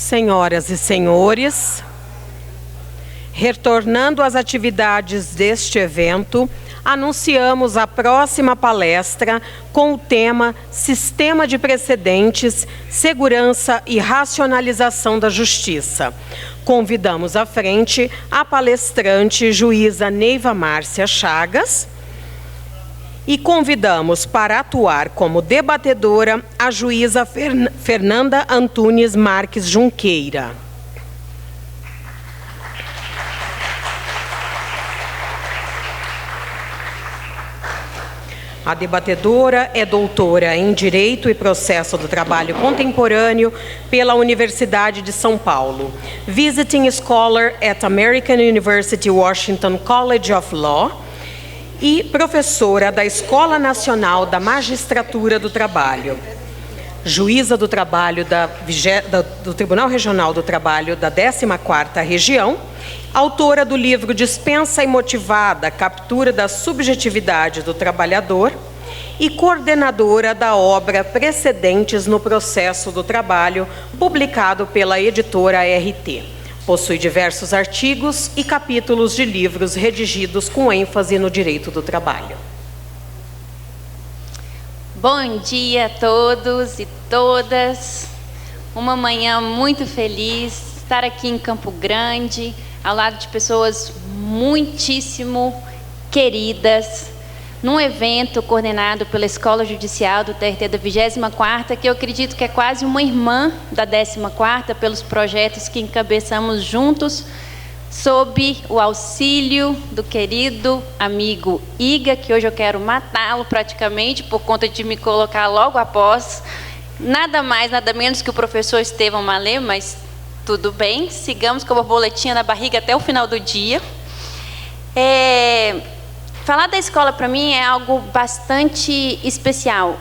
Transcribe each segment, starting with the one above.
Senhoras e senhores, retornando às atividades deste evento, anunciamos a próxima palestra com o tema Sistema de Precedentes, Segurança e Racionalização da Justiça. Convidamos à frente a palestrante juíza Neiva Márcia Chagas e convidamos para atuar como debatedora a juíza Fernanda Antunes Marques Junqueira. A debatedora é doutora em Direito e Processo do Trabalho Contemporâneo pela Universidade de São Paulo, Visiting Scholar at American University Washington College of Law e professora da Escola Nacional da Magistratura do Trabalho, juíza do trabalho do Tribunal Regional do Trabalho da 14ª Região, autora do livro Dispensa Imotivada, Captura da Subjetividade do Trabalhador e coordenadora da obra Precedentes no Processo do Trabalho, publicado pela editora RT. Possui diversos artigos e capítulos de livros redigidos com ênfase no direito do trabalho. Bom dia a todos e todas. Uma manhã muito feliz estar aqui em Campo Grande, ao lado de pessoas muitíssimo queridas, num evento coordenado pela Escola Judicial do TRT da 24ª, que eu acredito que é quase uma irmã da 14ª, pelos projetos que encabeçamos juntos, sob o auxílio do querido amigo Iga, que hoje eu quero matá-lo praticamente, por conta de me colocar logo após, nada mais, nada menos que o professor Estevão Malê, mas tudo bem, sigamos com a borboletinha na barriga até o final do dia. Falar da escola para mim é algo bastante especial.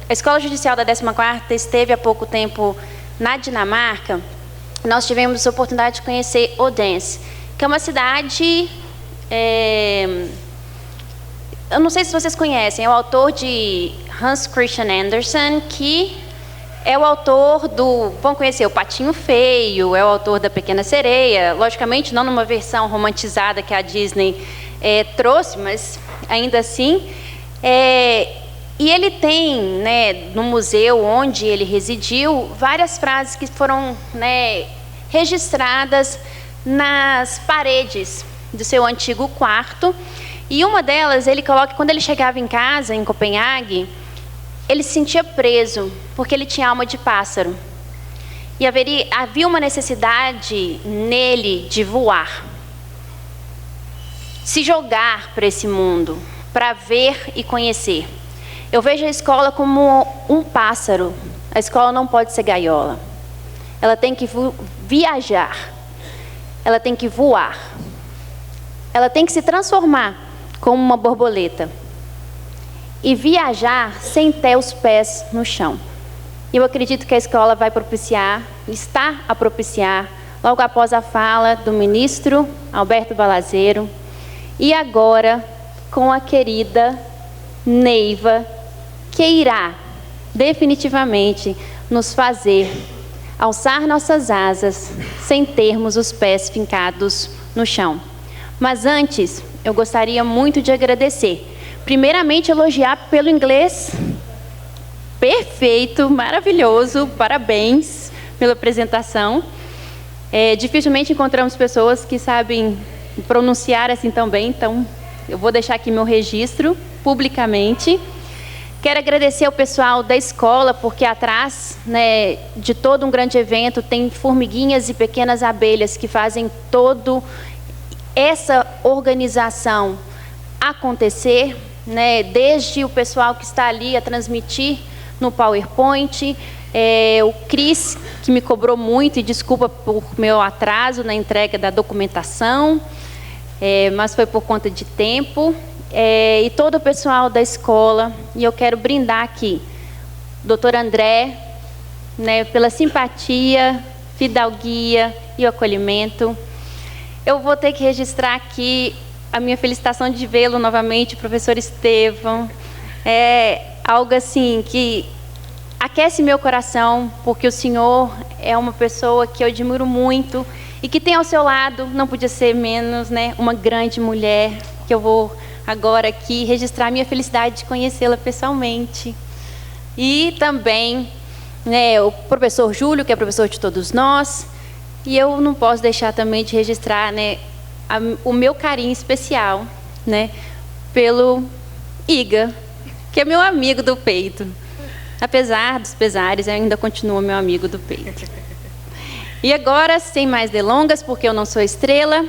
A Escola Judicial da 14ª esteve há pouco tempo na Dinamarca. Nós tivemos a oportunidade de conhecer Odense, que é uma cidade... eu não sei se vocês conhecem, é o autor de Hans Christian Andersen, que é o autor do... Vão conhecer o Patinho Feio, é o autor da Pequena Sereia, logicamente não numa versão romantizada que a Disney trouxe, mas ainda assim. E ele tem, no museu onde ele residiu, várias frases que foram registradas nas paredes do seu antigo quarto. E uma delas, ele coloca que quando ele chegava em casa, em Copenhague, ele se sentia preso, porque ele tinha alma de pássaro. E havia uma necessidade nele de voar. Se jogar para esse mundo, para ver e conhecer. Eu vejo a escola como um pássaro. A escola não pode ser gaiola. Ela tem que viajar. Ela tem que voar. Ela tem que se transformar como uma borboleta. E viajar sem ter os pés no chão. Eu acredito que a escola vai propiciar, está a propiciar, logo após a fala do ministro Alberto Balazeiro, e agora com a querida Neiva, que irá definitivamente nos fazer alçar nossas asas sem termos os pés fincados no chão. Mas antes, eu gostaria muito de agradecer. Primeiramente, elogiar pelo inglês perfeito, maravilhoso, parabéns pela apresentação. Dificilmente encontramos pessoas que sabem pronunciar assim tão bem, então eu vou deixar aqui meu registro publicamente. Quero agradecer ao pessoal da escola, porque atrás de todo um grande evento tem formiguinhas e pequenas abelhas que fazem toda essa organização acontecer, desde o pessoal que está ali a transmitir no PowerPoint, o Cris, que me cobrou muito, e desculpa por meu atraso na entrega da documentação, mas foi por conta de tempo, e todo o pessoal da escola, e eu quero brindar aqui, doutor André, pela simpatia, fidalguia e o acolhimento. Eu vou ter que registrar aqui a minha felicitação de vê-lo novamente, professor Estevão. É algo assim que aquece meu coração, porque o senhor é uma pessoa que eu admiro muito e que tem ao seu lado, não podia ser menos, né, uma grande mulher, que eu vou agora aqui registrar minha felicidade de conhecê-la pessoalmente. E também, né, o professor Júlio, que é professor de todos nós, e eu não posso deixar também de registrar, né, o meu carinho especial, né, pelo Iga, que é meu amigo do peito. Apesar dos pesares, ainda continua meu amigo do peito. E agora, sem mais delongas, porque eu não sou estrela,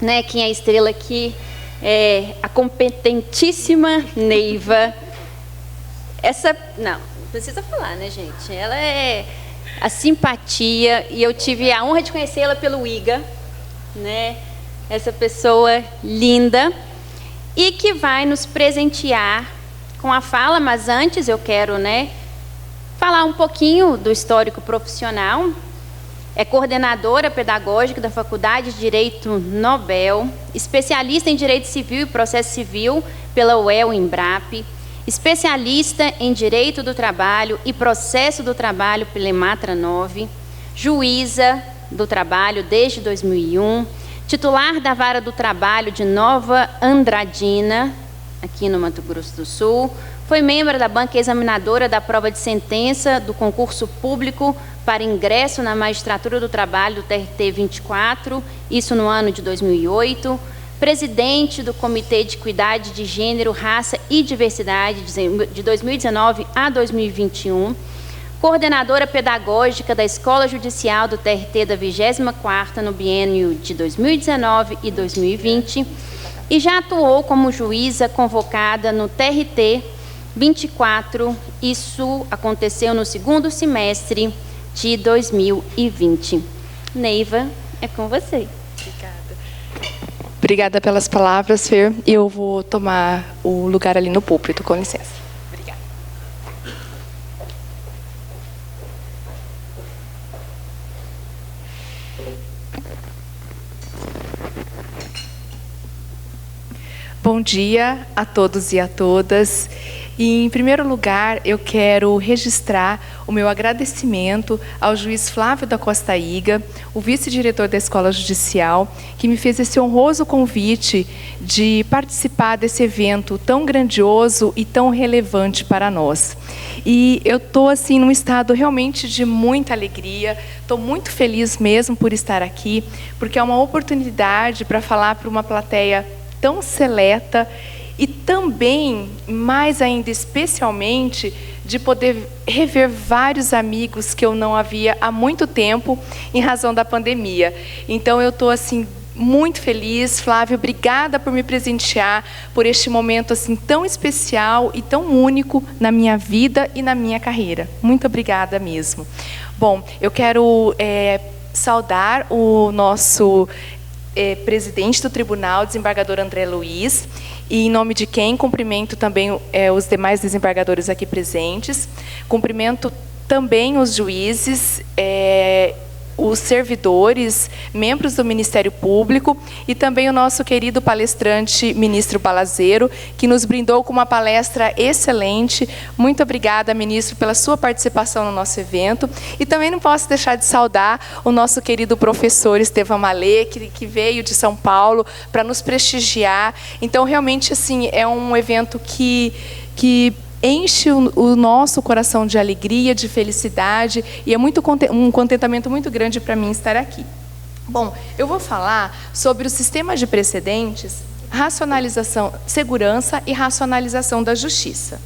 né? Quem é estrela aqui é a competentíssima Neiva. Não precisa falar, né, gente? Ela é a simpatia, e eu tive a honra de conhecê-la pelo Iga, né? Essa pessoa linda, e que vai nos presentear com a fala, mas antes eu quero, né, falar um pouquinho do histórico profissional. É coordenadora pedagógica da Faculdade de Direito Nobel, especialista em Direito Civil e Processo Civil pela UEL-Embrap, especialista em Direito do Trabalho e Processo do Trabalho pela Ematra 9, juíza do trabalho desde 2001, titular da Vara do Trabalho de Nova Andradina, aqui no Mato Grosso do Sul, foi membro da banca examinadora da prova de sentença do concurso público para ingresso na magistratura do trabalho do TRT 24, isso no ano de 2008, presidente do Comitê de Equidade de Gênero, Raça e Diversidade de 2019 a 2021, coordenadora pedagógica da Escola Judicial do TRT da 24ª no biênio de 2019 e 2020, e já atuou como juíza convocada no TRT 24, isso aconteceu no segundo semestre de 2020. Neiva, é com você. Obrigada. Obrigada pelas palavras, Fer. Eu vou tomar o lugar ali no púlpito, com licença. Obrigada. Bom dia a todos e a todas. E, em primeiro lugar, eu quero registrar o meu agradecimento ao juiz Flávio da Costa Iga, o vice-diretor da Escola Judicial, que me fez esse honroso convite de participar desse evento tão grandioso e tão relevante para nós. E eu estou, assim, num estado realmente de muita alegria, estou muito feliz mesmo por estar aqui, porque é uma oportunidade para falar para uma plateia tão seleta e também, mais ainda especialmente, de poder rever vários amigos que eu não havia há muito tempo em razão da pandemia. Então eu estou assim muito feliz, Flávio, obrigada por me presentear por este momento assim tão especial e tão único na minha vida e na minha carreira. Muito obrigada mesmo. Bom, eu quero saudar o nosso presidente do tribunal, desembargador André Luiz, e em nome de quem cumprimento também os demais desembargadores aqui presentes, cumprimento também os juízes, os servidores, membros do Ministério Público e também o nosso querido palestrante, ministro Balazeiro, que nos brindou com uma palestra excelente. Muito obrigada, ministro, pela sua participação no nosso evento. E também não posso deixar de saudar o nosso querido professor Estevam Malê, que veio de São Paulo para nos prestigiar. Então, realmente, assim, é um evento que enche o nosso coração de alegria, de felicidade, e é um contentamento muito grande para mim estar aqui. Bom, eu vou falar sobre o sistema de precedentes, racionalização, segurança e racionalização da justiça.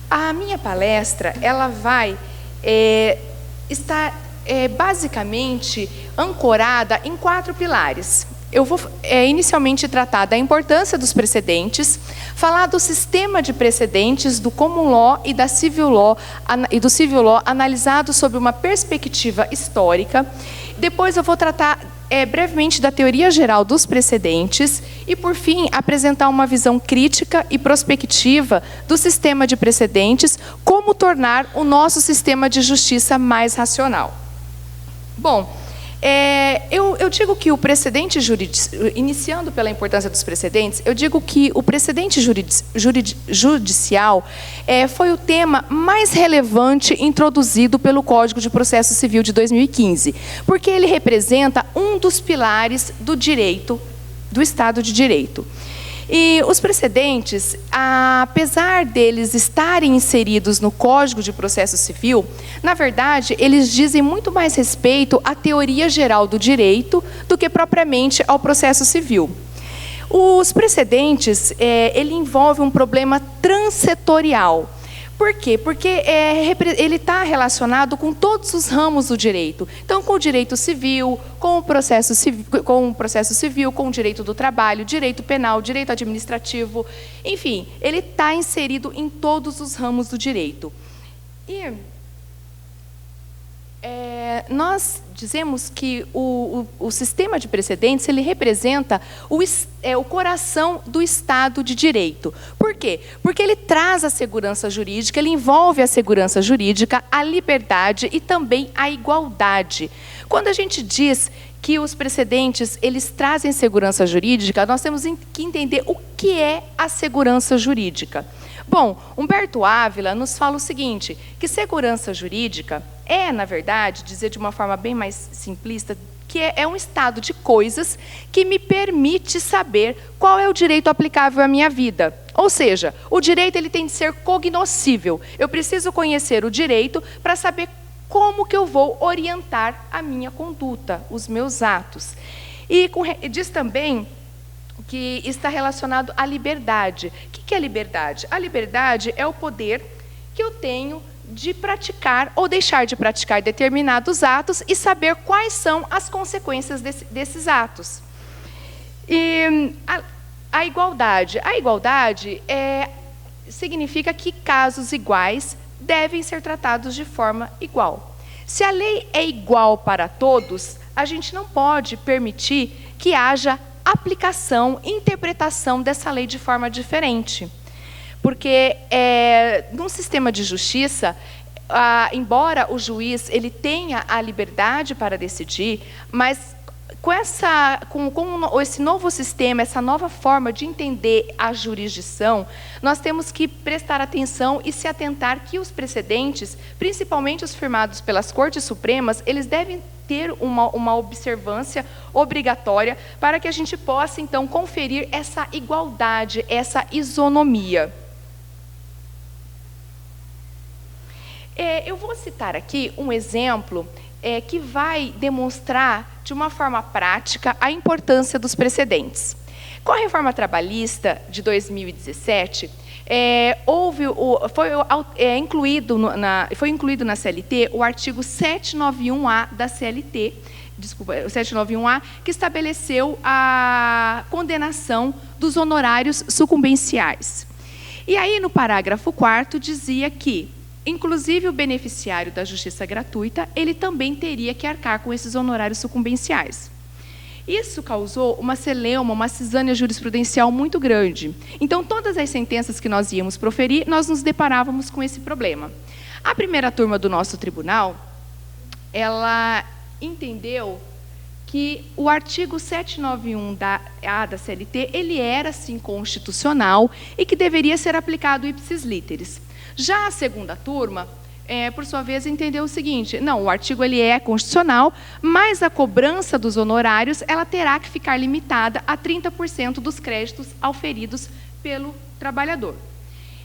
A minha palestra, ela vai estar basicamente ancorada em 4 pilares. Eu vou inicialmente tratar da importância dos precedentes, falar do sistema de precedentes, do common law e da civil law, e do civil law analisado sob uma perspectiva histórica. Depois eu vou tratar brevemente da teoria geral dos precedentes e, por fim, apresentar uma visão crítica e prospectiva do sistema de precedentes, como tornar o nosso sistema de justiça mais racional. Bom, Eu digo que o precedente iniciando pela importância dos precedentes, eu digo que o precedente judicial foi o tema mais relevante introduzido pelo Código de Processo Civil de 2015, porque ele representa um dos pilares do direito, do Estado de Direito. E os precedentes, apesar deles estarem inseridos no Código de Processo Civil, na verdade, eles dizem muito mais respeito à teoria geral do direito do que propriamente ao processo civil. Os precedentes, ele envolve um problema transsetorial. Por quê? Porque ele está relacionado com todos os ramos do direito. Então, com o direito civil, com o processo civil, com o direito do trabalho, direito penal, direito administrativo, enfim, ele está inserido em todos os ramos do direito. E nós dizemos que o sistema de precedentes, ele representa o coração do Estado de Direito. Por quê? Porque ele traz a segurança jurídica, ele envolve a segurança jurídica, a liberdade e também a igualdade. Quando a gente diz que os precedentes, eles trazem segurança jurídica, nós temos que entender o que é a segurança jurídica. Bom, Humberto Ávila nos fala o seguinte, que segurança jurídica na verdade, dizer de uma forma bem mais simplista, que é um estado de coisas que me permite saber qual é o direito aplicável à minha vida. Ou seja, o direito ele tem de ser cognoscível. Eu preciso conhecer o direito para saber como que eu vou orientar a minha conduta, os meus atos. E diz também que está relacionado à liberdade. O que é liberdade? A liberdade é o poder que eu tenho de praticar ou deixar de praticar determinados atos e saber quais são as consequências desses atos. E a igualdade. A igualdade significa que casos iguais devem ser tratados de forma igual. Se a lei é igual para todos, a gente não pode permitir que haja aplicação, interpretação dessa lei de forma diferente. Porque, num sistema de justiça, embora o juiz ele tenha a liberdade para decidir, mas com esse novo sistema, essa nova forma de entender a jurisdição, nós temos que prestar atenção e se atentar que os precedentes, principalmente os firmados pelas Cortes Supremas, eles devem ter uma observância obrigatória para que a gente possa, então, conferir essa igualdade, essa isonomia. Eu vou citar aqui um exemplo que vai demonstrar de uma forma prática a importância dos precedentes. Com a reforma trabalhista de 2017, foi incluído na CLT o artigo 791A da CLT, o 791A, que estabeleceu a condenação dos honorários sucumbenciais. E aí, no parágrafo 4º, dizia que inclusive o beneficiário da justiça gratuita, ele também teria que arcar com esses honorários sucumbenciais. Isso causou uma celeuma, uma cisânia jurisprudencial muito grande. Então, todas as sentenças que nós íamos proferir, nós nos deparávamos com esse problema. A primeira turma do nosso tribunal, ela entendeu que o artigo 791 da CLT, ele era, sim, constitucional e que deveria ser aplicado ipsis literis. Já a segunda turma, por sua vez, entendeu o seguinte: não, o artigo ele é constitucional, mas a cobrança dos honorários ela terá que ficar limitada a 30% dos créditos auferidos pelo trabalhador.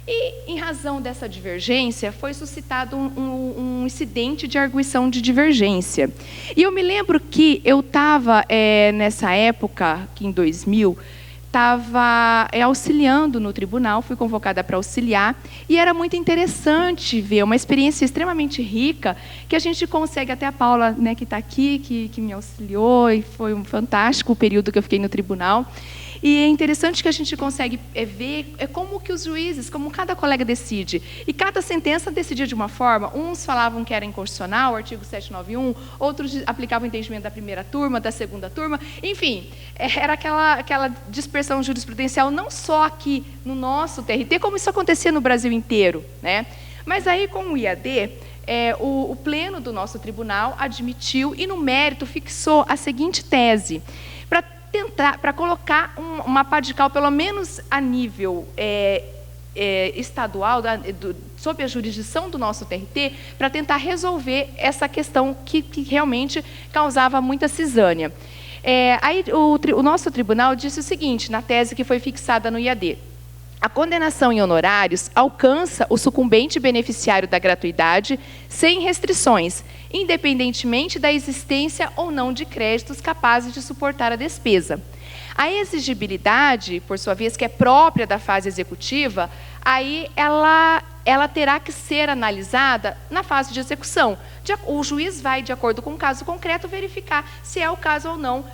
E, em razão dessa divergência, foi suscitado um incidente de arguição de divergência. E eu me lembro que eu estava, nessa época, que em 2000, estava auxiliando no tribunal, fui convocada para auxiliar, e era muito interessante ver, uma experiência extremamente rica, que a gente consegue, até a Paula, né, que está aqui, que me auxiliou, e foi um fantástico o período que eu fiquei no tribunal. E é interessante que a gente consegue ver como que os juízes, como cada colega decide. E cada sentença decidia de uma forma. Uns falavam que era inconstitucional, o artigo 791, outros aplicavam o entendimento da primeira turma, da segunda turma. Enfim, era aquela dispersão jurisprudencial, não só aqui no nosso TRT, como isso acontecia no Brasil inteiro, né? Mas aí, com o IAD, o pleno do nosso tribunal admitiu e, no mérito, fixou a seguinte tese: para colocar uma pá de cal, pelo menos a nível estadual, sob a jurisdição do nosso TRT, para tentar resolver essa questão que realmente causava muita cisânia. Aí o nosso tribunal disse o seguinte, na tese que foi fixada no IAD: a condenação em honorários alcança o sucumbente beneficiário da gratuidade sem restrições, independentemente da existência ou não de créditos capazes de suportar a despesa. A exigibilidade, por sua vez, que é própria da fase executiva, aí ela terá que ser analisada na fase de execução. O juiz vai, de acordo com o caso concreto, verificar se é o caso ou não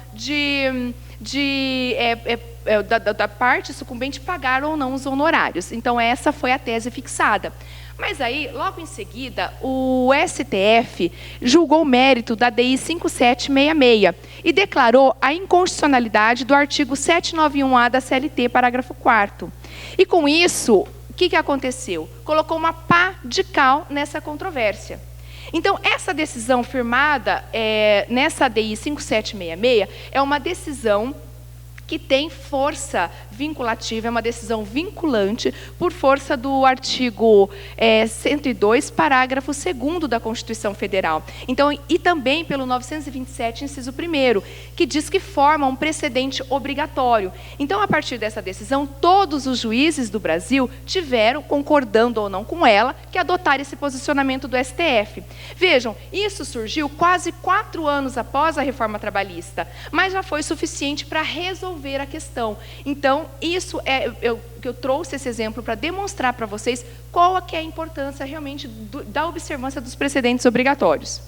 da parte sucumbente pagar ou não os honorários. Então, essa foi a tese fixada. Mas aí, logo em seguida, o STF julgou o mérito da DI 5766 e declarou a inconstitucionalidade do artigo 791-A da CLT, parágrafo 4º. E com isso, o que aconteceu? Colocou uma pá de cal nessa controvérsia. Então, essa decisão firmada nessa DI 5766 é uma decisão que tem força vinculativa, é uma decisão vinculante por força do artigo 102, parágrafo 2º da Constituição Federal. Então, e também pelo 927, inciso 1º, que diz que forma um precedente obrigatório. Então, a partir dessa decisão, todos os juízes do Brasil tiveram, concordando ou não com ela, que adotar esse posicionamento do STF. Vejam, isso surgiu quase 4 anos após a reforma trabalhista, mas já foi suficiente para resolver a questão. Então, isso eu trouxe esse exemplo para demonstrar para vocês qual é a importância realmente da observância dos precedentes obrigatórios.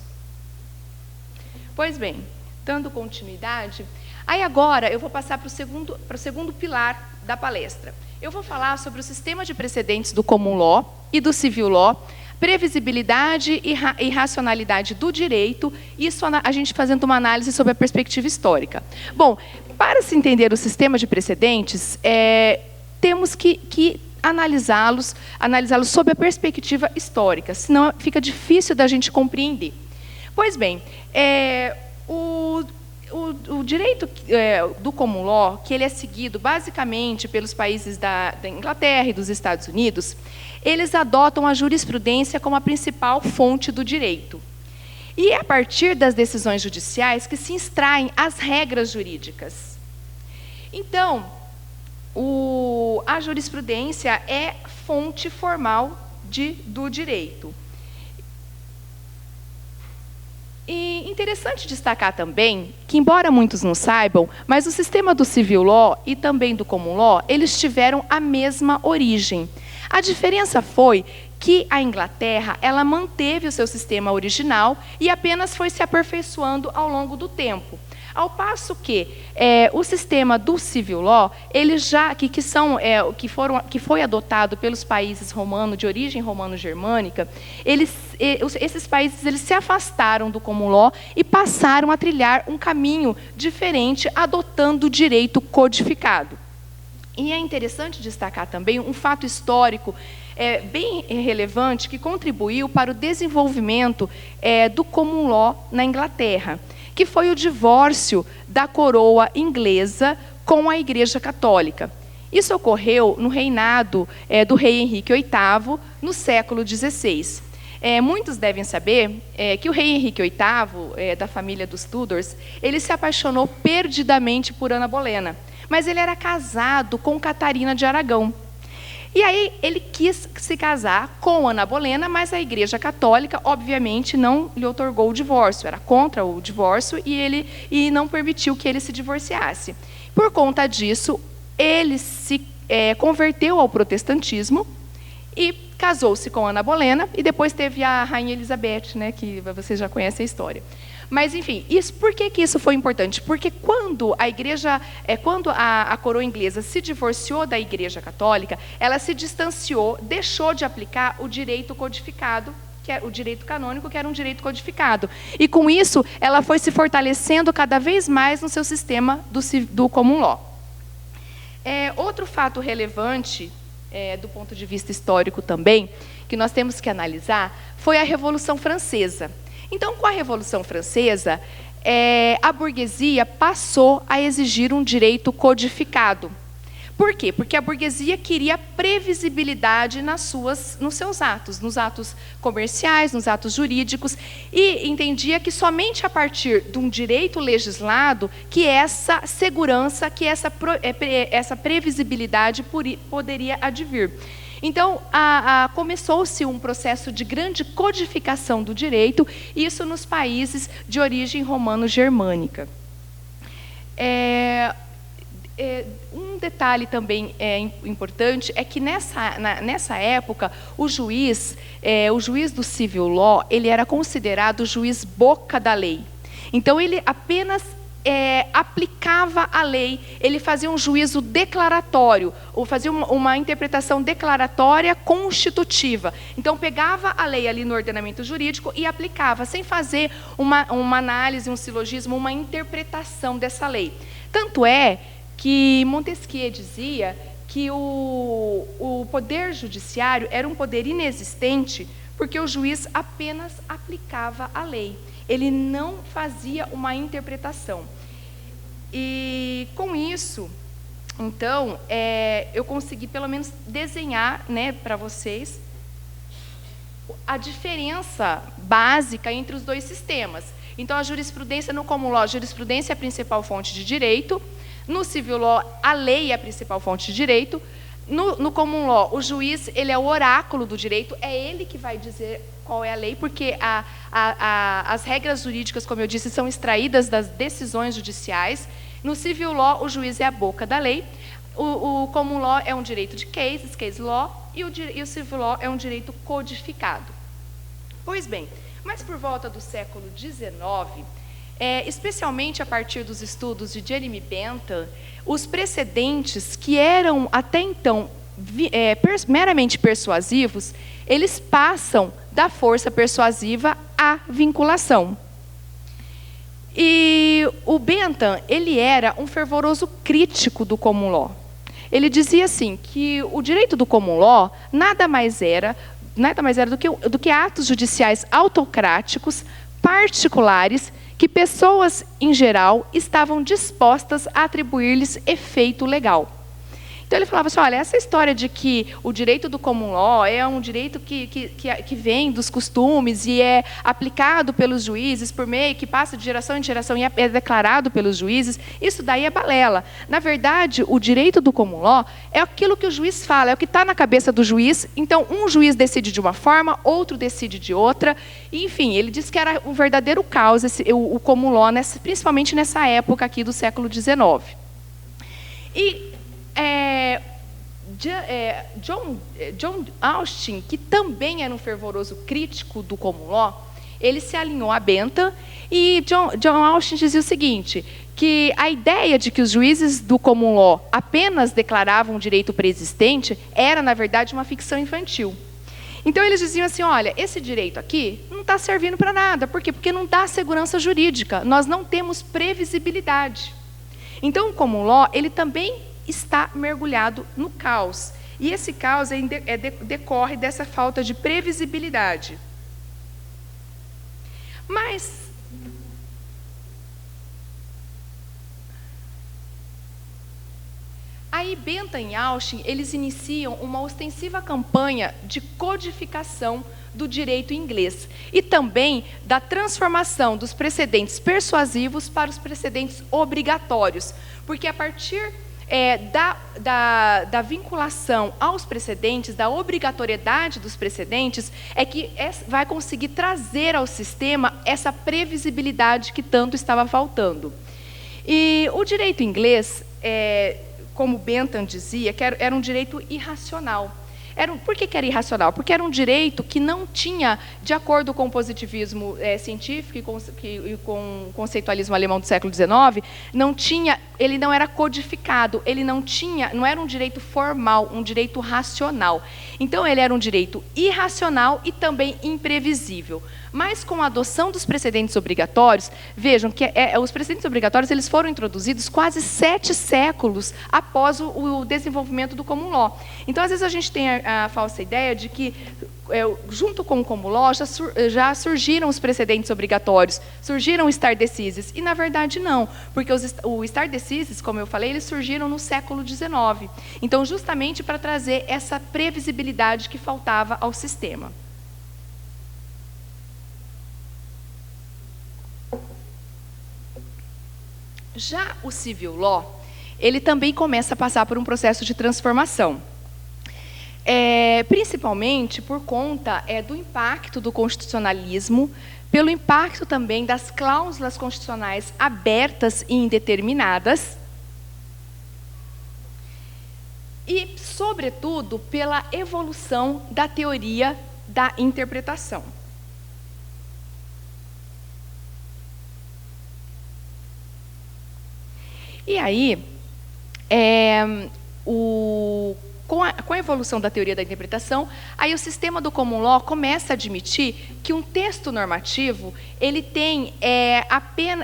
Pois bem, dando continuidade, aí agora eu vou passar para o segundo pilar da palestra. Eu vou falar sobre o sistema de precedentes do Common Law e do Civil Law, previsibilidade e racionalidade do direito, isso a gente fazendo uma análise sobre a perspectiva histórica. Bom, para se entender o sistema de precedentes, temos que analisá-los sob a perspectiva histórica, senão fica difícil da gente compreender. Pois bem, o direito do Common Law, que ele é seguido basicamente pelos países da Inglaterra e dos Estados Unidos, eles adotam a jurisprudência como a principal fonte do direito. E é a partir das decisões judiciais que se extraem as regras jurídicas. Então, a jurisprudência é fonte formal do direito. E interessante destacar também que, embora muitos não saibam, mas o sistema do Civil Law e também do Common Law, eles tiveram a mesma origem. A diferença foi que a Inglaterra ela manteve o seu sistema original e apenas foi se aperfeiçoando ao longo do tempo. Ao passo que o sistema do Civil Law, ele já que foi adotado pelos países romanos de origem romano-germânica, esses países eles se afastaram do Common Law e passaram a trilhar um caminho diferente, adotando o direito codificado. E é interessante destacar também um fato histórico bem relevante que contribuiu para o desenvolvimento do Common Law na Inglaterra, que foi o divórcio da coroa inglesa com a Igreja Católica. Isso ocorreu no reinado do rei Henrique VIII, no século XVI. Muitos devem saber que o rei Henrique VIII, da família dos Tudors, ele se apaixonou perdidamente por Ana Bolena, mas ele era casado com Catarina de Aragão. E aí ele quis se casar com Ana Bolena, mas a Igreja Católica, obviamente, não lhe outorgou o divórcio, era contra o divórcio e não permitiu que ele se divorciasse. Por conta disso, ele se converteu ao protestantismo e casou-se com Ana Bolena, e depois teve a Rainha Elizabeth, né, que vocês já conhecem a história. Mas, enfim, por que isso foi importante? Porque quando a coroa inglesa se divorciou da Igreja Católica, ela se distanciou, deixou de aplicar o direito codificado, que é o direito canônico, que era um direito codificado. E, com isso, ela foi se fortalecendo cada vez mais no seu sistema do Common Law. Outro fato relevante do ponto de vista histórico também, que nós temos que analisar, foi a Revolução Francesa. Então, com a Revolução Francesa, a burguesia passou a exigir um direito codificado. Por quê? Porque a burguesia queria previsibilidade nos seus atos, nos atos comerciais, nos atos jurídicos, e entendia que somente a partir de um direito legislado que essa segurança, que essa previsibilidade poderia advir. Então, começou-se um processo de grande codificação do direito, isso nos países de origem romano-germânica. Um detalhe também importante é que nessa época o juiz do civil law, ele era considerado o juiz boca da lei. Então ele apenas aplicava a lei, ele fazia um juízo declaratório, ou fazia uma interpretação declaratória constitutiva. Então pegava a lei ali no ordenamento jurídico e aplicava, sem fazer uma análise, um silogismo, uma interpretação dessa lei. Tanto é que Montesquieu dizia que o poder judiciário era um poder inexistente porque o juiz apenas aplicava a lei. Ele não fazia uma interpretação. E, com isso, então, eu consegui, pelo menos, desenhar, né, para vocês a diferença básica entre os dois sistemas. Então, a jurisprudência no common law, a jurisprudência é a principal fonte de direito. No civil law, a lei é a principal fonte de direito. No common law, o juiz, ele é o oráculo do direito, é ele que vai dizer qual é a lei, porque as regras jurídicas, como eu disse, são extraídas das decisões judiciais. No civil law, o juiz é a boca da lei. O common law é um direito de cases, case law, e o civil law é um direito codificado. Pois bem, mas por volta do século XIX, especialmente a partir dos estudos de Jeremy Bentham, os precedentes que eram até então meramente persuasivos, eles passam da força persuasiva à vinculação. E o Bentham, ele era um fervoroso crítico do common law. Ele dizia assim, que o direito do common law nada mais era do que atos judiciais autocráticos, particulares, que pessoas, em geral, estavam dispostas a atribuir-lhes efeito legal. Então, ele falava assim, olha, essa história de que o direito do common law é um direito que vem dos costumes e é aplicado pelos juízes por meio, que passa de geração em geração e é declarado pelos juízes, isso daí é balela. Na verdade, o direito do common law é aquilo que o juiz fala, é o que está na cabeça do juiz. Então, um juiz decide de uma forma, outro decide de outra. E, enfim, ele disse que era um verdadeiro caos o common law, principalmente nessa época aqui do século XIX. E John Austin, que também era um fervoroso crítico do common law, ele se alinhou a Bentham, e John Austin dizia o seguinte, que a ideia de que os juízes do common law apenas declaravam um direito preexistente era, na verdade, uma ficção infantil. Então, eles diziam assim, olha, esse direito aqui não está servindo para nada. Por quê? Porque não dá segurança jurídica, nós não temos previsibilidade. Então, o common law, ele também está mergulhado no caos. E esse caos decorre dessa falta de previsibilidade. Mas aí Bentham e Austin, eles iniciam uma ostensiva campanha de codificação do direito inglês e também da transformação dos precedentes persuasivos para os precedentes obrigatórios, porque a partir da vinculação aos precedentes, da obrigatoriedade dos precedentes, é que vai conseguir trazer ao sistema essa previsibilidade que tanto estava faltando. E o direito inglês, como Bentham dizia, que era um direito irracional. Por que era irracional? Porque era um direito que não tinha, de acordo com o positivismo científico e com o conceitualismo alemão do século XIX, ele não era codificado, ele não era um direito formal, um direito racional. Então, ele era um direito irracional e também imprevisível. Mas com a adoção dos precedentes obrigatórios, vejam que os precedentes obrigatórios eles foram introduzidos quase 7 séculos após o desenvolvimento do common law. Então, às vezes a gente tem a falsa ideia de que, junto com o common law, já surgiram os precedentes obrigatórios, surgiram o stare decisis, e na verdade não, porque o stare decisis, como eu falei, eles surgiram no século XIX. Então, justamente para trazer essa previsibilidade que faltava ao sistema. Já o civil law, ele também começa a passar por um processo de transformação. Principalmente por conta do impacto do constitucionalismo, pelo impacto também das cláusulas constitucionais abertas e indeterminadas, e, sobretudo, pela evolução da teoria da interpretação. E aí, com a evolução da teoria da interpretação, aí o sistema do common law começa a admitir que um texto normativo ele tem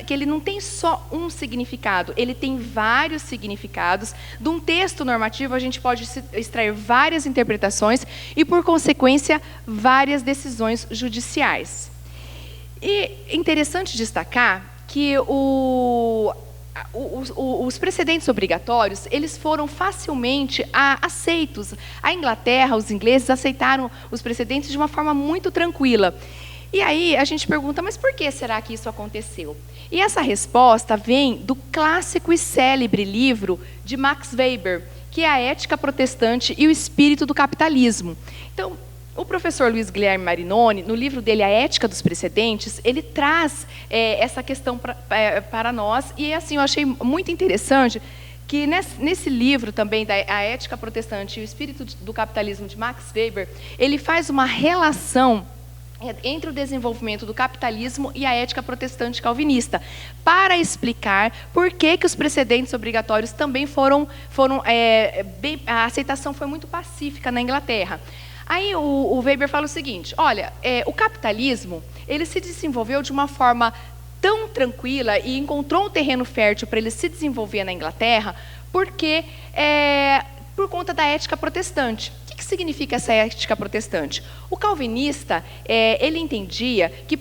que ele não tem só um significado, ele tem vários significados. De um texto normativo a gente pode extrair várias interpretações e, por consequência, várias decisões judiciais. E é interessante destacar que os precedentes obrigatórios, eles foram facilmente aceitos. A Inglaterra, os ingleses aceitaram os precedentes de uma forma muito tranquila. E aí a gente pergunta, mas por que será que isso aconteceu? E essa resposta vem do clássico e célebre livro de Max Weber, que é A Ética Protestante e o Espírito do Capitalismo. Então, o professor Luiz Guilherme Marinoni, no livro dele, A Ética dos Precedentes, ele traz essa questão para nós, e assim, eu achei muito interessante que nesse livro também, A Ética Protestante e o Espírito do Capitalismo, de Max Weber, ele faz uma relação entre o desenvolvimento do capitalismo e a ética protestante calvinista, para explicar por que os precedentes obrigatórios também a aceitação foi muito pacífica na Inglaterra. Aí o Weber fala o seguinte, olha, o capitalismo ele se desenvolveu de uma forma tão tranquila e encontrou um terreno fértil para ele se desenvolver na Inglaterra, porque por conta da ética protestante. O que significa essa ética protestante? O calvinista, ele entendia que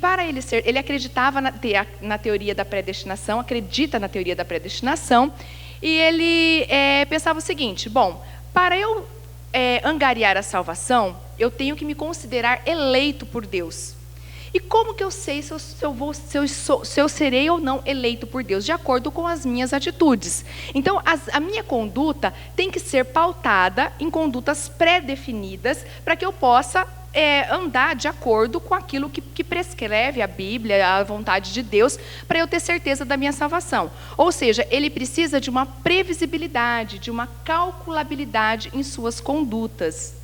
ele acreditava na teoria da predestinação, acredita na teoria da predestinação, e ele pensava o seguinte, bom, para eu angariar a salvação, eu tenho que me considerar eleito por Deus. E como que eu sei se eu serei ou não eleito por Deus? De acordo com as minhas atitudes. Então, a minha conduta tem que ser pautada em condutas pré-definidas para que eu possa andar de acordo com aquilo que prescreve a Bíblia, a vontade de Deus, para eu ter certeza da minha salvação. Ou seja, ele precisa de uma previsibilidade, de uma calculabilidade em suas condutas.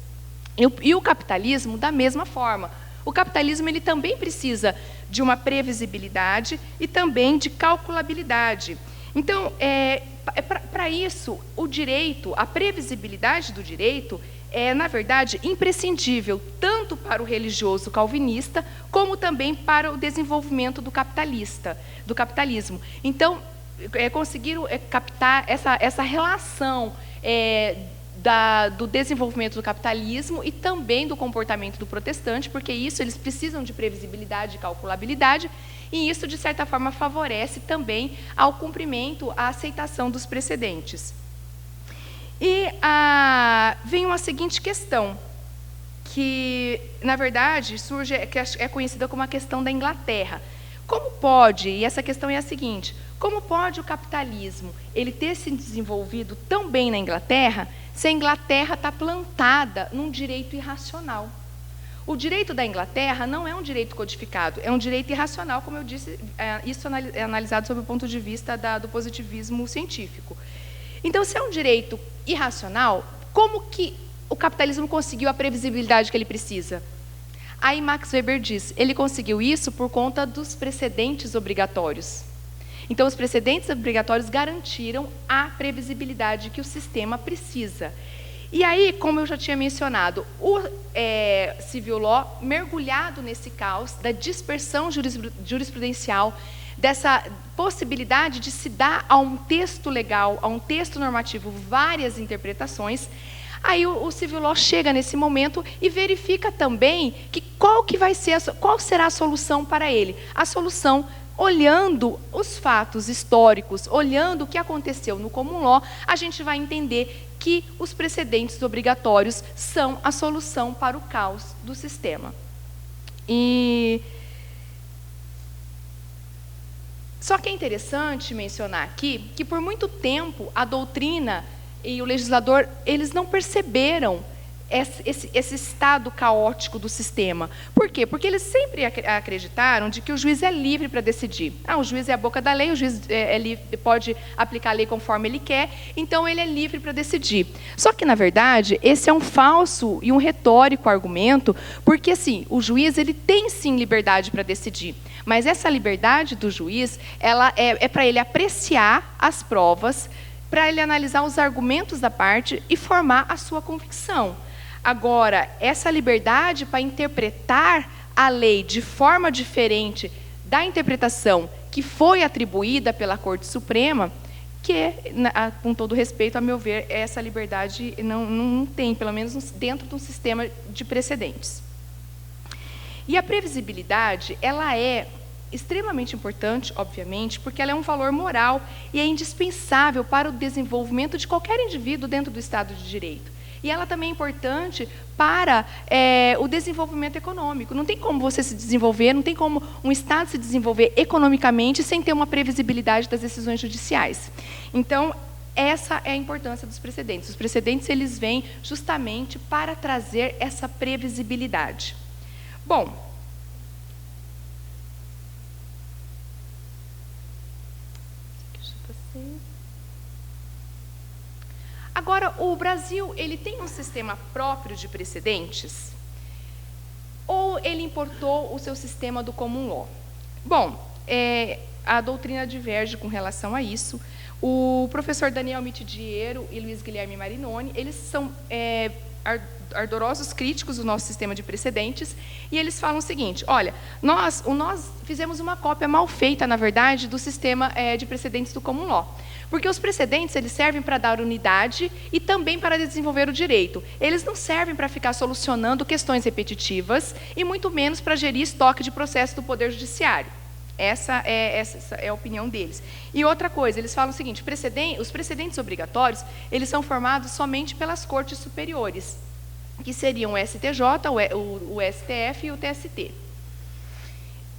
E o capitalismo, da mesma forma. O capitalismo ele também precisa de uma previsibilidade e também de calculabilidade. Então, para isso, o direito, a previsibilidade do direito na verdade, imprescindível, tanto para o religioso calvinista, como também para o desenvolvimento do capitalismo. Então, conseguiram captar essa relação do desenvolvimento do capitalismo e também do comportamento do protestante, porque eles precisam de previsibilidade e calculabilidade, e isso, de certa forma, favorece também ao cumprimento, à aceitação dos precedentes. E vem uma seguinte questão, que, na verdade, que é conhecida como a questão da Inglaterra. Como pode, e essa questão é a seguinte, como pode o capitalismo ele ter se desenvolvido tão bem na Inglaterra, se a Inglaterra está plantada num direito irracional? O direito da Inglaterra não é um direito codificado, é um direito irracional, como eu disse, isso é analisado sob o ponto de vista do positivismo científico. Então, se é um direito irracional, como que o capitalismo conseguiu a previsibilidade que ele precisa? Aí Max Weber diz, ele conseguiu isso por conta dos precedentes obrigatórios. Então, os precedentes obrigatórios garantiram a previsibilidade que o sistema precisa. E aí, como eu já tinha mencionado, o civil law, mergulhado nesse caos da dispersão jurisprudencial, dessa possibilidade de se dar a um texto legal, a um texto normativo, várias interpretações, aí o civil law chega nesse momento e verifica também que qual será a solução para ele. A solução, olhando os fatos históricos, olhando o que aconteceu no common law, a gente vai entender que os precedentes obrigatórios são a solução para o caos do sistema. Só que é interessante mencionar aqui que, por muito tempo, a doutrina e o legislador, eles não perceberam esse estado caótico do sistema. Por quê? Porque eles sempre acreditaram de que o juiz é livre para decidir. O juiz é a boca da lei, o juiz pode aplicar a lei conforme ele quer, então ele é livre para decidir. Só que, na verdade, esse é um falso e um retórico argumento, porque, assim, o juiz ele tem, sim, liberdade para decidir, mas essa liberdade do juiz ela é para ele apreciar as provas, para ele analisar os argumentos da parte e formar a sua convicção. Agora, essa liberdade para interpretar a lei de forma diferente da interpretação que foi atribuída pela Corte Suprema, que, com todo respeito, a meu ver, essa liberdade não tem, pelo menos dentro de um sistema de precedentes. E a previsibilidade, ela é extremamente importante, obviamente, porque ela é um valor moral e é indispensável para o desenvolvimento de qualquer indivíduo dentro do Estado de Direito. E ela também é importante para o desenvolvimento econômico. Não tem como você se desenvolver, não tem como um Estado se desenvolver economicamente sem ter uma previsibilidade das decisões judiciais. Então, essa é a importância dos precedentes. Os precedentes, eles vêm justamente para trazer essa previsibilidade. Bom, agora, o Brasil, ele tem um sistema próprio de precedentes? Ou ele importou o seu sistema do common law? Bom, a doutrina diverge com relação a isso. O professor Daniel Mitidiero e Luiz Guilherme Marinoni, eles são ardorosos críticos do nosso sistema de precedentes, e eles falam o seguinte, olha, nós fizemos uma cópia mal feita, na verdade, do sistema de precedentes do common law. Porque os precedentes, eles servem para dar unidade e também para desenvolver o direito. Eles não servem para ficar solucionando questões repetitivas e muito menos para gerir estoque de processo do Poder Judiciário. Essa é a opinião deles. E outra coisa, eles falam o seguinte, os precedentes obrigatórios, eles são formados somente pelas cortes superiores, que seriam o STJ, o STF e o TST.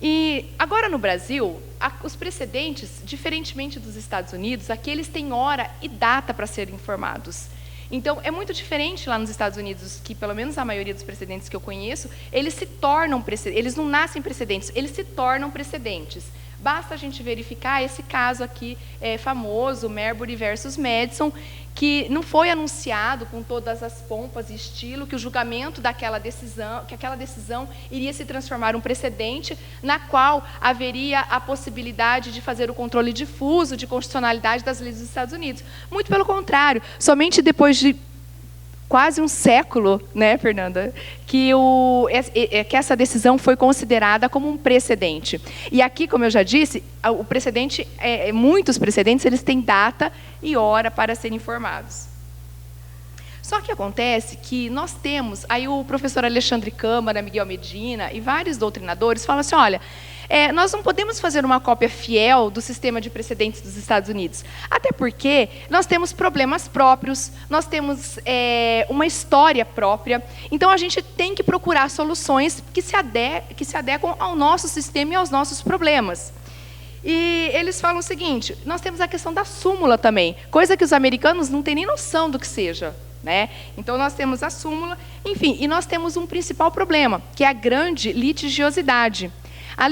E agora no Brasil, os precedentes, diferentemente dos Estados Unidos, aqui eles têm hora e data para serem formados. Então, é muito diferente lá nos Estados Unidos, que pelo menos a maioria dos precedentes que eu conheço, eles se tornam precedentes, eles não nascem precedentes, eles se tornam precedentes. Basta a gente verificar esse caso aqui famoso, Marbury versus Madison, que não foi anunciado com todas as pompas e estilo, que o julgamento daquela decisão, que aquela decisão iria se transformar em um precedente, na qual haveria a possibilidade de fazer o controle difuso de constitucionalidade das leis dos Estados Unidos. Muito pelo contrário, somente depois de quase um século, né, Fernanda, que essa decisão foi considerada como um precedente. E aqui, como eu já disse, o precedente, muitos precedentes, eles têm data e hora para serem formados. Só que acontece que nós temos, aí o professor Alexandre Câmara, Miguel Medina e vários doutrinadores falam assim, olha, nós não podemos fazer uma cópia fiel do sistema de precedentes dos Estados Unidos, até porque nós temos problemas próprios, nós temos uma história própria, então a gente tem que procurar soluções que se adequam ao nosso sistema e aos nossos problemas. E eles falam o seguinte, nós temos a questão da súmula também, coisa que os americanos não têm nem noção do que seja. Né? Então, nós temos a súmula, enfim, e nós temos um principal problema, que é a grande litigiosidade. A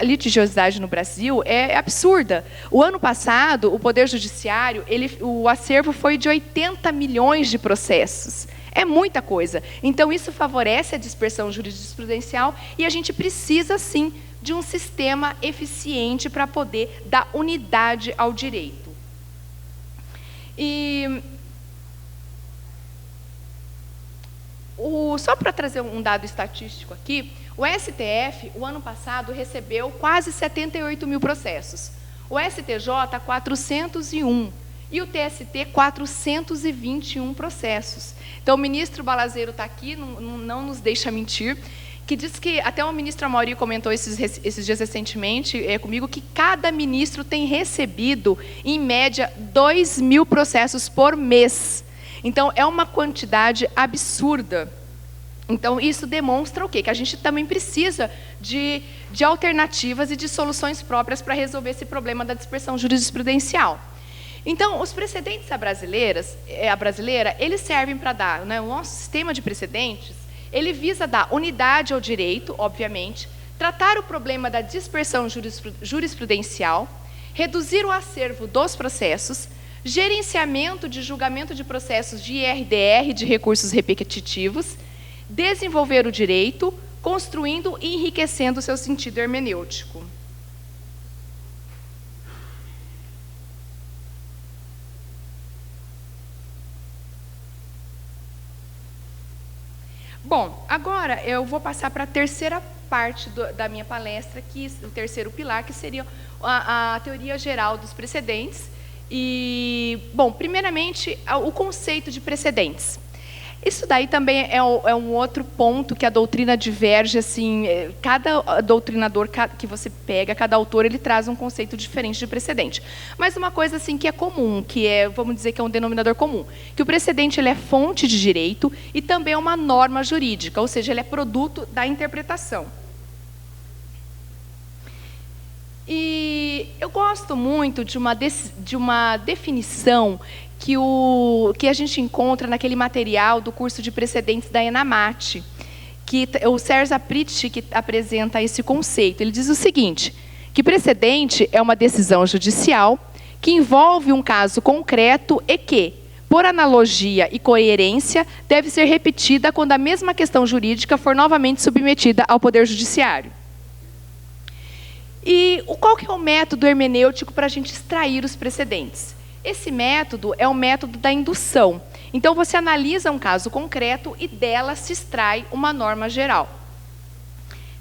litigiosidade no Brasil é absurda. O ano passado, o Poder Judiciário, o acervo foi de 80 milhões de processos. É muita coisa. Então, isso favorece a dispersão jurisprudencial e a gente precisa, sim, de um sistema eficiente para poder dar unidade ao direito. Só para trazer um dado estatístico aqui, o STF, o ano passado, recebeu quase 78 mil processos. O STJ, 401. E o TST, 421 processos. Então, o ministro Balazeiro está aqui, não nos deixa mentir, que diz que, até o ministro Amaury comentou esses dias recentemente comigo, que cada ministro tem recebido, em média, 2 mil processos por mês. Então, é uma quantidade absurda. Então, isso demonstra o quê? Que a gente também precisa de alternativas e de soluções próprias para resolver esse problema da dispersão jurisprudencial. Então, os precedentes brasileira, eles servem para dar, né, o nosso sistema de precedentes, ele visa dar unidade ao direito, obviamente, tratar o problema da dispersão jurisprudencial, reduzir o acervo dos processos, gerenciamento de julgamento de processos de IRDR, de recursos repetitivos, desenvolver o direito, construindo e enriquecendo o seu sentido hermenêutico. Bom, agora eu vou passar para a terceira parte da minha palestra, o terceiro pilar, que seria a teoria geral dos precedentes. Bom, primeiramente, o conceito de precedentes. Isso daí também é um outro ponto que a doutrina diverge, assim, cada doutrinador que você pega, cada autor, ele traz um conceito diferente de precedente. Mas uma coisa assim que é comum, que é, vamos dizer que é um denominador comum, que o precedente ele é fonte de direito e também é uma norma jurídica, ou seja, ele é produto da interpretação. E eu gosto muito de uma definição que a gente encontra naquele material do curso de precedentes da ENAMAT, que o Sérgio Aprit que apresenta esse conceito. Ele diz o seguinte, que precedente é uma decisão judicial que envolve um caso concreto e que, por analogia e coerência, deve ser repetida quando a mesma questão jurídica for novamente submetida ao Poder Judiciário. E qual que é o método hermenêutico para a gente extrair os precedentes? Esse método é o método da indução. Então, você analisa um caso concreto e dela se extrai uma norma geral.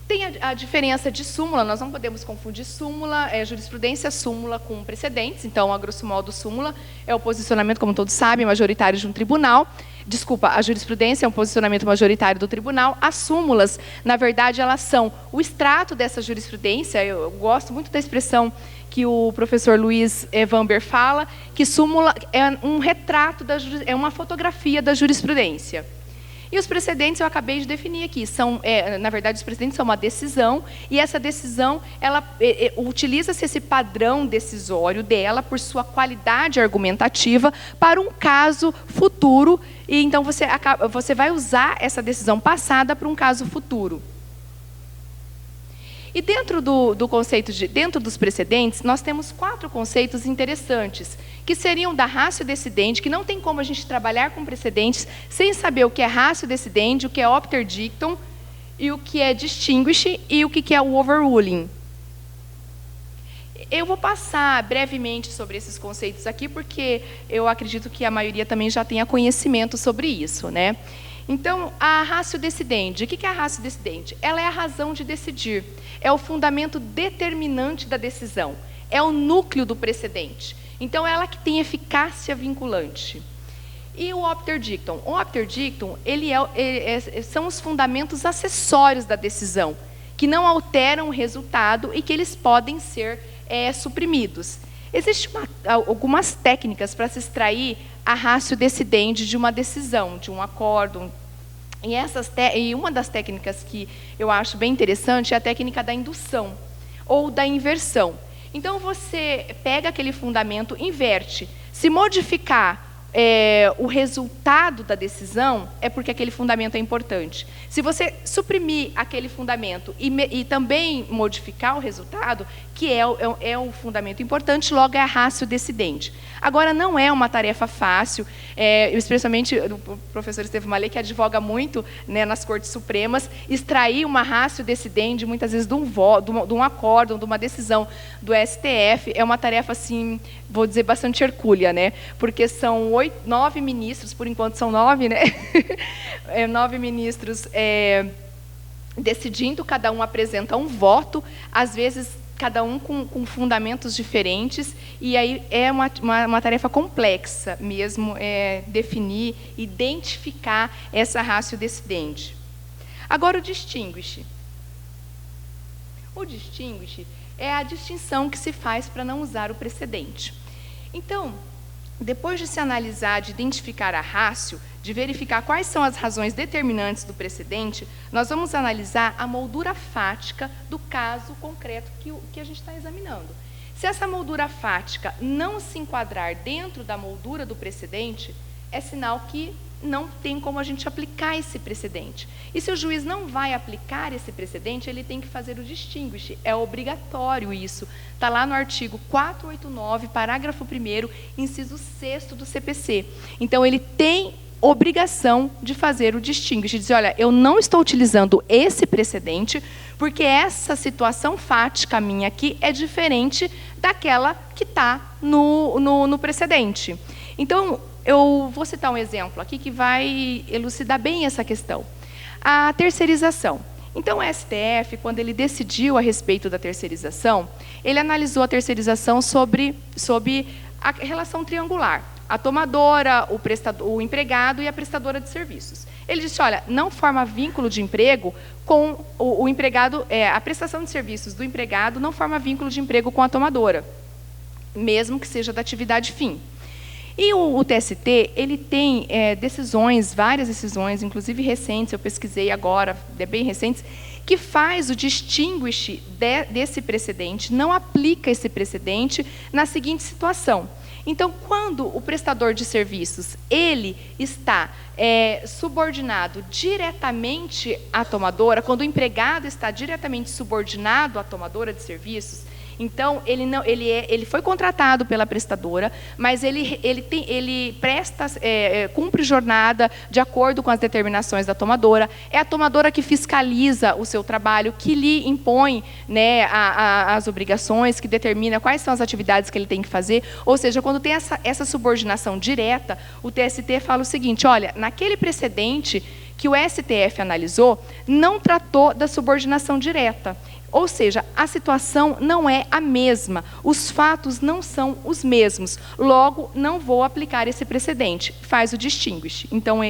Tem a diferença de súmula, nós não podemos confundir súmula, jurisprudência, súmula com precedentes. Então, a grosso modo, súmula é o posicionamento, como todos sabem, majoritário de um tribunal. Desculpa, a jurisprudência é um posicionamento majoritário do tribunal. As súmulas, na verdade, elas são o extrato dessa jurisprudência. Eu gosto muito da expressão que o professor Luiz Vamber fala, que súmula é um retrato, é uma fotografia da jurisprudência. E os precedentes eu acabei de definir aqui. Na verdade, os precedentes são uma decisão, e essa decisão, utiliza-se esse padrão decisório dela, por sua qualidade argumentativa, para um caso futuro, e então você vai usar essa decisão passada para um caso futuro. E dentro dentro dos precedentes, nós temos 4 conceitos interessantes, que seriam da ratio decidente, que não tem como a gente trabalhar com precedentes sem saber o que é ratio decidente, o que é obter dictum, e o que é distinguish, e o que é o overruling. Eu vou passar brevemente sobre esses conceitos aqui, porque eu acredito que a maioria também já tenha conhecimento sobre isso, né? Então, a ratio decidente. O que é a ratio decidente? Ela é a razão de decidir. É o fundamento determinante da decisão. É o núcleo do precedente. Então, ela que tem eficácia vinculante. E o obter dictum? O obter dictum, são os fundamentos acessórios da decisão, que não alteram o resultado e que eles podem ser suprimidos. Existem algumas técnicas para se extrair a ratio decidente de uma decisão, de um acórdão. E uma das técnicas que eu acho bem interessante é a técnica da indução, ou da inversão. Então, você pega aquele fundamento, inverte. Se modificar o resultado da decisão, é porque aquele fundamento é importante. Se você suprimir aquele fundamento e também modificar o resultado, que é o fundamento importante, logo é a ratio decidente. Agora, não é uma tarefa fácil, especialmente o professor Estevão Mallet, que advoga muito, né, nas Cortes Supremas, extrair uma ratio decidente, muitas vezes, de um acórdão, de uma decisão do STF, é uma tarefa, assim, vou dizer, bastante hercúlea, né? Porque são 9 ministros, por enquanto são 9, né? 9 ministros decidindo, cada um apresenta um voto, às vezes cada um com fundamentos diferentes, e aí é uma tarefa complexa mesmo, definir, identificar essa ratio decidente. Agora, o distinguish. O distinguish é a distinção que se faz para não usar o precedente. Então, depois de se analisar, de identificar a ratio, de verificar quais são as razões determinantes do precedente, nós vamos analisar a moldura fática do caso concreto que a gente está examinando. Se essa moldura fática não se enquadrar dentro da moldura do precedente, é sinal que não tem como a gente aplicar esse precedente. E se o juiz não vai aplicar esse precedente, ele tem que fazer o distinguish. É obrigatório isso. Está lá no artigo 489, parágrafo 1º, inciso 6º do CPC. Então, ele tem obrigação de fazer o distinguish, de dizer, olha, eu não estou utilizando esse precedente, porque essa situação fática minha aqui é diferente daquela que está no precedente. Então, eu vou citar um exemplo aqui que vai elucidar bem essa questão. A terceirização. Então, o STF, quando ele decidiu a respeito da terceirização, ele analisou a terceirização sob a relação triangular. A tomadora, o empregado e a prestadora de serviços. Ele disse, olha, não forma vínculo de emprego com o empregado, a prestação de serviços do empregado não forma vínculo de emprego com a tomadora, mesmo que seja da atividade fim. E o TST, ele tem decisões, várias decisões, inclusive recentes, eu pesquisei agora, bem recentes, que faz o distinguish desse precedente, não aplica esse precedente na seguinte situação. Então, quando o prestador de serviços, ele está subordinado diretamente à tomadora, quando o empregado está diretamente subordinado à tomadora de serviços, então, ele foi contratado pela prestadora, mas ele cumpre jornada de acordo com as determinações da tomadora. É a tomadora que fiscaliza o seu trabalho, que lhe impõe, né, as obrigações, que determina quais são as atividades que ele tem que fazer. Ou seja, quando tem essa subordinação direta, o TST fala o seguinte, olha, naquele precedente que o STF analisou, não tratou da subordinação direta. Ou seja, a situação não é a mesma, os fatos não são os mesmos, logo, não vou aplicar esse precedente, faz o distinguish. Então,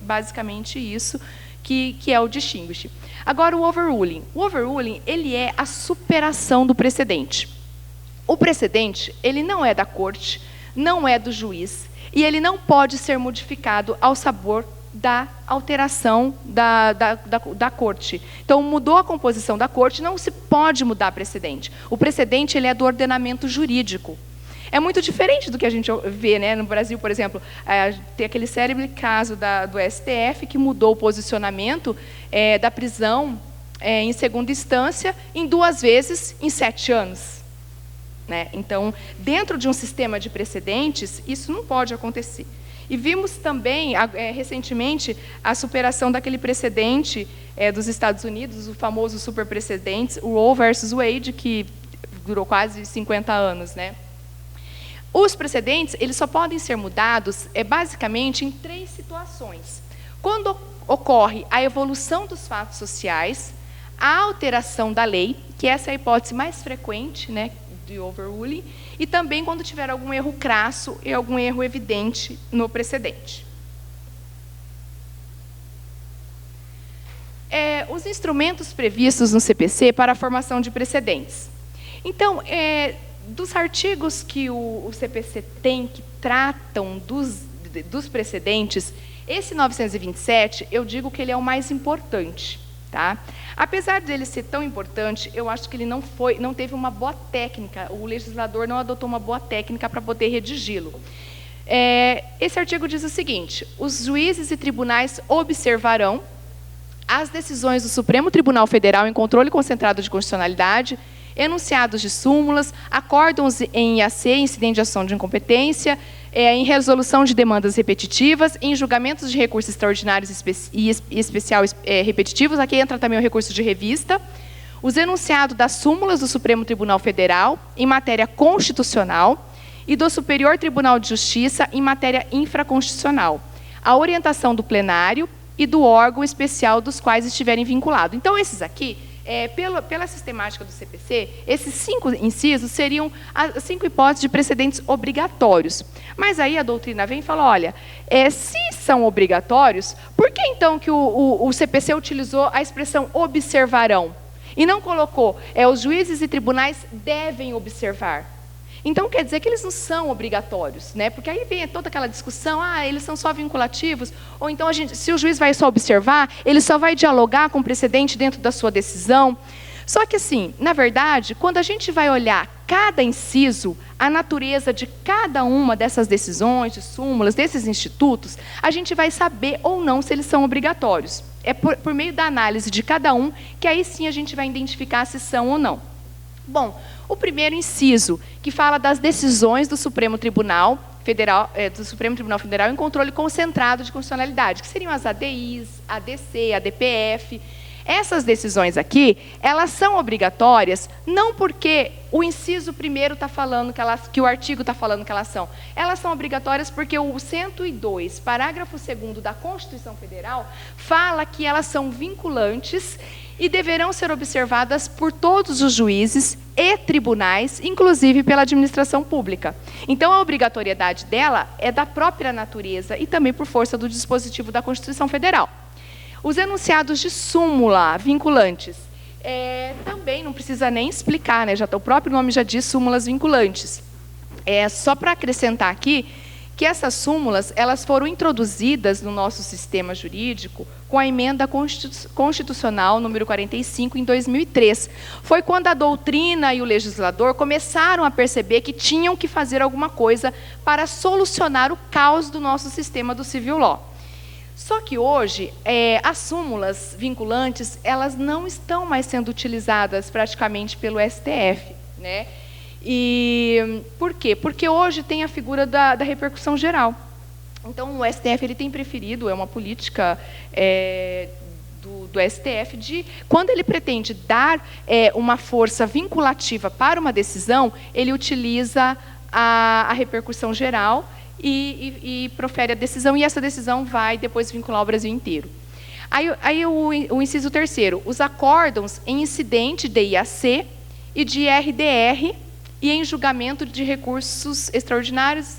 basicamente isso que é o distinguish. Agora, o overruling. O overruling, ele é a superação do precedente. O precedente, ele não é da corte, não é do juiz, e ele não pode ser modificado ao sabor da alteração da corte. Então, mudou a composição da corte, não se pode mudar precedente. O precedente, ele é do ordenamento jurídico. É muito diferente do que a gente vê, né? No Brasil, por exemplo, tem aquele célebre caso do STF, que mudou o posicionamento da prisão em segunda instância em 2 vezes em 7 anos. Né? Então, dentro de um sistema de precedentes, isso não pode acontecer. E vimos também, recentemente, a superação daquele precedente dos Estados Unidos, o famoso superprecedente, o Roe versus Wade, que durou quase 50 anos. Né? Os precedentes, eles só podem ser mudados, basicamente, em 3 situações. Quando ocorre a evolução dos fatos sociais, a alteração da lei, que essa é a hipótese mais frequente, né, de overruling, e também quando tiver algum erro crasso e algum erro evidente no precedente. Os instrumentos previstos no CPC para a formação de precedentes. Então, dos artigos que o CPC tem, que tratam dos precedentes, esse 927, eu digo que ele é o mais importante. Tá? Apesar dele ser tão importante, eu acho que ele não teve uma boa técnica, o legislador não adotou uma boa técnica para poder redigi-lo. Esse artigo diz o seguinte: os juízes e tribunais observarão as decisões do Supremo Tribunal Federal em controle concentrado de constitucionalidade, enunciados de súmulas, acórdãos em IAC, incidente de ação de incompetência, em resolução de demandas repetitivas, em julgamentos de recursos extraordinários e especial repetitivos, aqui entra também o recurso de revista, os enunciados das súmulas do Supremo Tribunal Federal em matéria constitucional e do Superior Tribunal de Justiça em matéria infraconstitucional, a orientação do plenário e do órgão especial dos quais estiverem vinculados. Então, esses aqui, pela sistemática do CPC, esses 5 incisos seriam as 5 hipóteses de precedentes obrigatórios. Mas aí a doutrina vem e fala, olha, se são obrigatórios, por que então que o CPC utilizou a expressão observarão? E não colocou, os juízes e tribunais devem observar. Então, quer dizer que eles não são obrigatórios, né? Porque aí vem toda aquela discussão, eles são só vinculativos, ou então, se o juiz vai só observar, ele só vai dialogar com o precedente dentro da sua decisão. Só que, assim, na verdade, quando a gente vai olhar cada inciso, a natureza de cada uma dessas decisões, de súmulas, desses institutos, a gente vai saber ou não se eles são obrigatórios. É por meio da análise de cada um que aí sim a gente vai identificar se são ou não. Bom, o primeiro inciso, que fala das decisões do Supremo Tribunal Federal, em controle concentrado de constitucionalidade, que seriam as ADIs, ADC, ADPF. Essas decisões aqui, elas são obrigatórias, não porque o inciso primeiro está falando que o artigo está falando que elas são. Elas são obrigatórias porque o 102, parágrafo 2º da Constituição Federal, fala que elas são vinculantes e deverão ser observadas por todos os juízes e tribunais, inclusive pela administração pública. Então, a obrigatoriedade dela é da própria natureza e também por força do dispositivo da Constituição Federal. Os enunciados de súmula vinculantes, também não precisa nem explicar, né? O próprio nome já diz súmulas vinculantes. Só para acrescentar aqui, que essas súmulas elas foram introduzidas no nosso sistema jurídico com a emenda constitucional número 45, em 2003. Foi quando a doutrina e o legislador começaram a perceber que tinham que fazer alguma coisa para solucionar o caos do nosso sistema do civil law. Só que hoje, as súmulas vinculantes, elas não estão mais sendo utilizadas praticamente pelo STF, né? E por quê? Porque hoje tem a figura da repercussão geral. Então, o STF ele tem preferido, é uma política do STF, de quando ele pretende dar uma força vinculativa para uma decisão, ele utiliza a repercussão geral e profere a decisão, e essa decisão vai depois vincular o Brasil inteiro. Aí o inciso 3º, os acórdãos em incidente de IAC e de IRDR, e em julgamento de recursos extraordinários,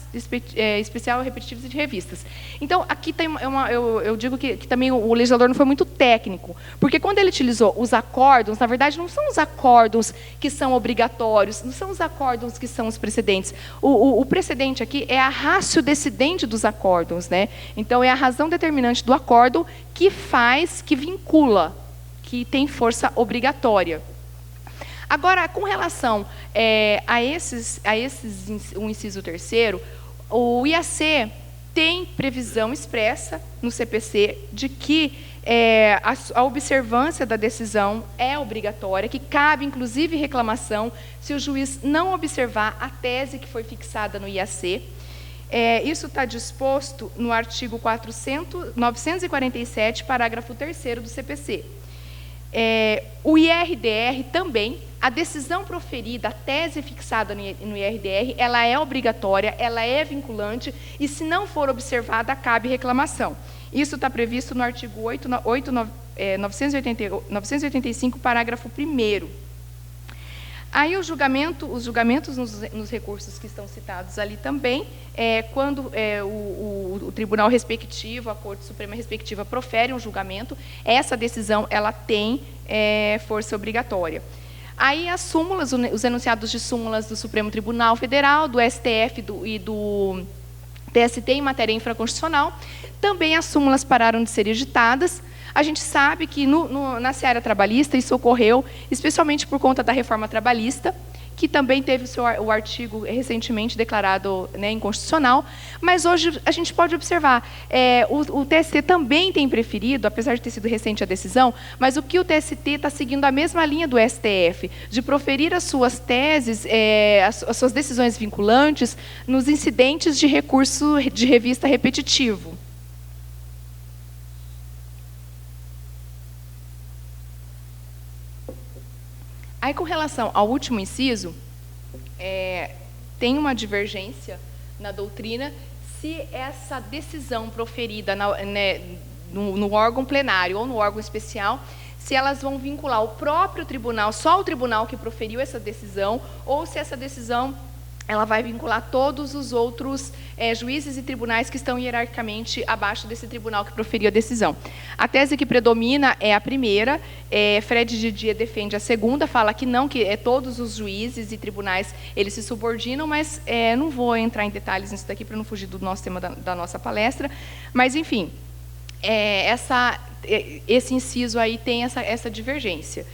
especial, repetitivos e de revistas. Então, aqui tem eu digo que também o legislador não foi muito técnico, porque quando ele utilizou os acórdãos, na verdade, não são os acórdãos que são obrigatórios, não são os acórdãos que são os precedentes. O precedente aqui é a ratio decidente dos acórdãos, né? Então, é a razão determinante do acórdão que vincula, que tem força obrigatória. Agora, com relação o inciso 3º, o IAC tem previsão expressa no CPC de que a observância da decisão é obrigatória, que cabe, inclusive, reclamação se o juiz não observar a tese que foi fixada no IAC. Isso está disposto no artigo 947, parágrafo 3º do CPC. O IRDR também, a decisão proferida, a tese fixada no IRDR, ela é obrigatória, ela é vinculante, e se não for observada, cabe reclamação. Isso está previsto no artigo 985, parágrafo 1º. Aí os julgamentos nos recursos que estão citados ali também, quando o tribunal respectivo, a Corte Suprema respectiva, profere um julgamento, essa decisão ela tem força obrigatória. Aí as súmulas, os enunciados de súmulas do Supremo Tribunal Federal, do STF e do TST em matéria infraconstitucional, também as súmulas pararam de ser editadas. A gente sabe que na seara trabalhista isso ocorreu, especialmente por conta da reforma trabalhista, que também teve o artigo recentemente declarado, né, inconstitucional, mas hoje a gente pode observar, o TST também tem preferido, apesar de ter sido recente a decisão, mas o que o TST está seguindo a mesma linha do STF, de proferir as suas teses, as suas decisões vinculantes nos incidentes de recurso de revista repetitivo. Aí, com relação ao último inciso, tem uma divergência na doutrina se essa decisão proferida no órgão plenário ou no órgão especial, se elas vão vincular o próprio tribunal, só o tribunal que proferiu essa decisão, ou se essa decisão ela vai vincular todos os outros juízes e tribunais que estão hierarquicamente abaixo desse tribunal que proferiu a decisão. A tese que predomina é a primeira, Fred Didier defende a segunda, fala que não, que todos os juízes e tribunais eles se subordinam, mas não vou entrar em detalhes nisso daqui para não fugir do nosso tema da nossa palestra, mas, enfim, esse inciso aí tem essa divergência.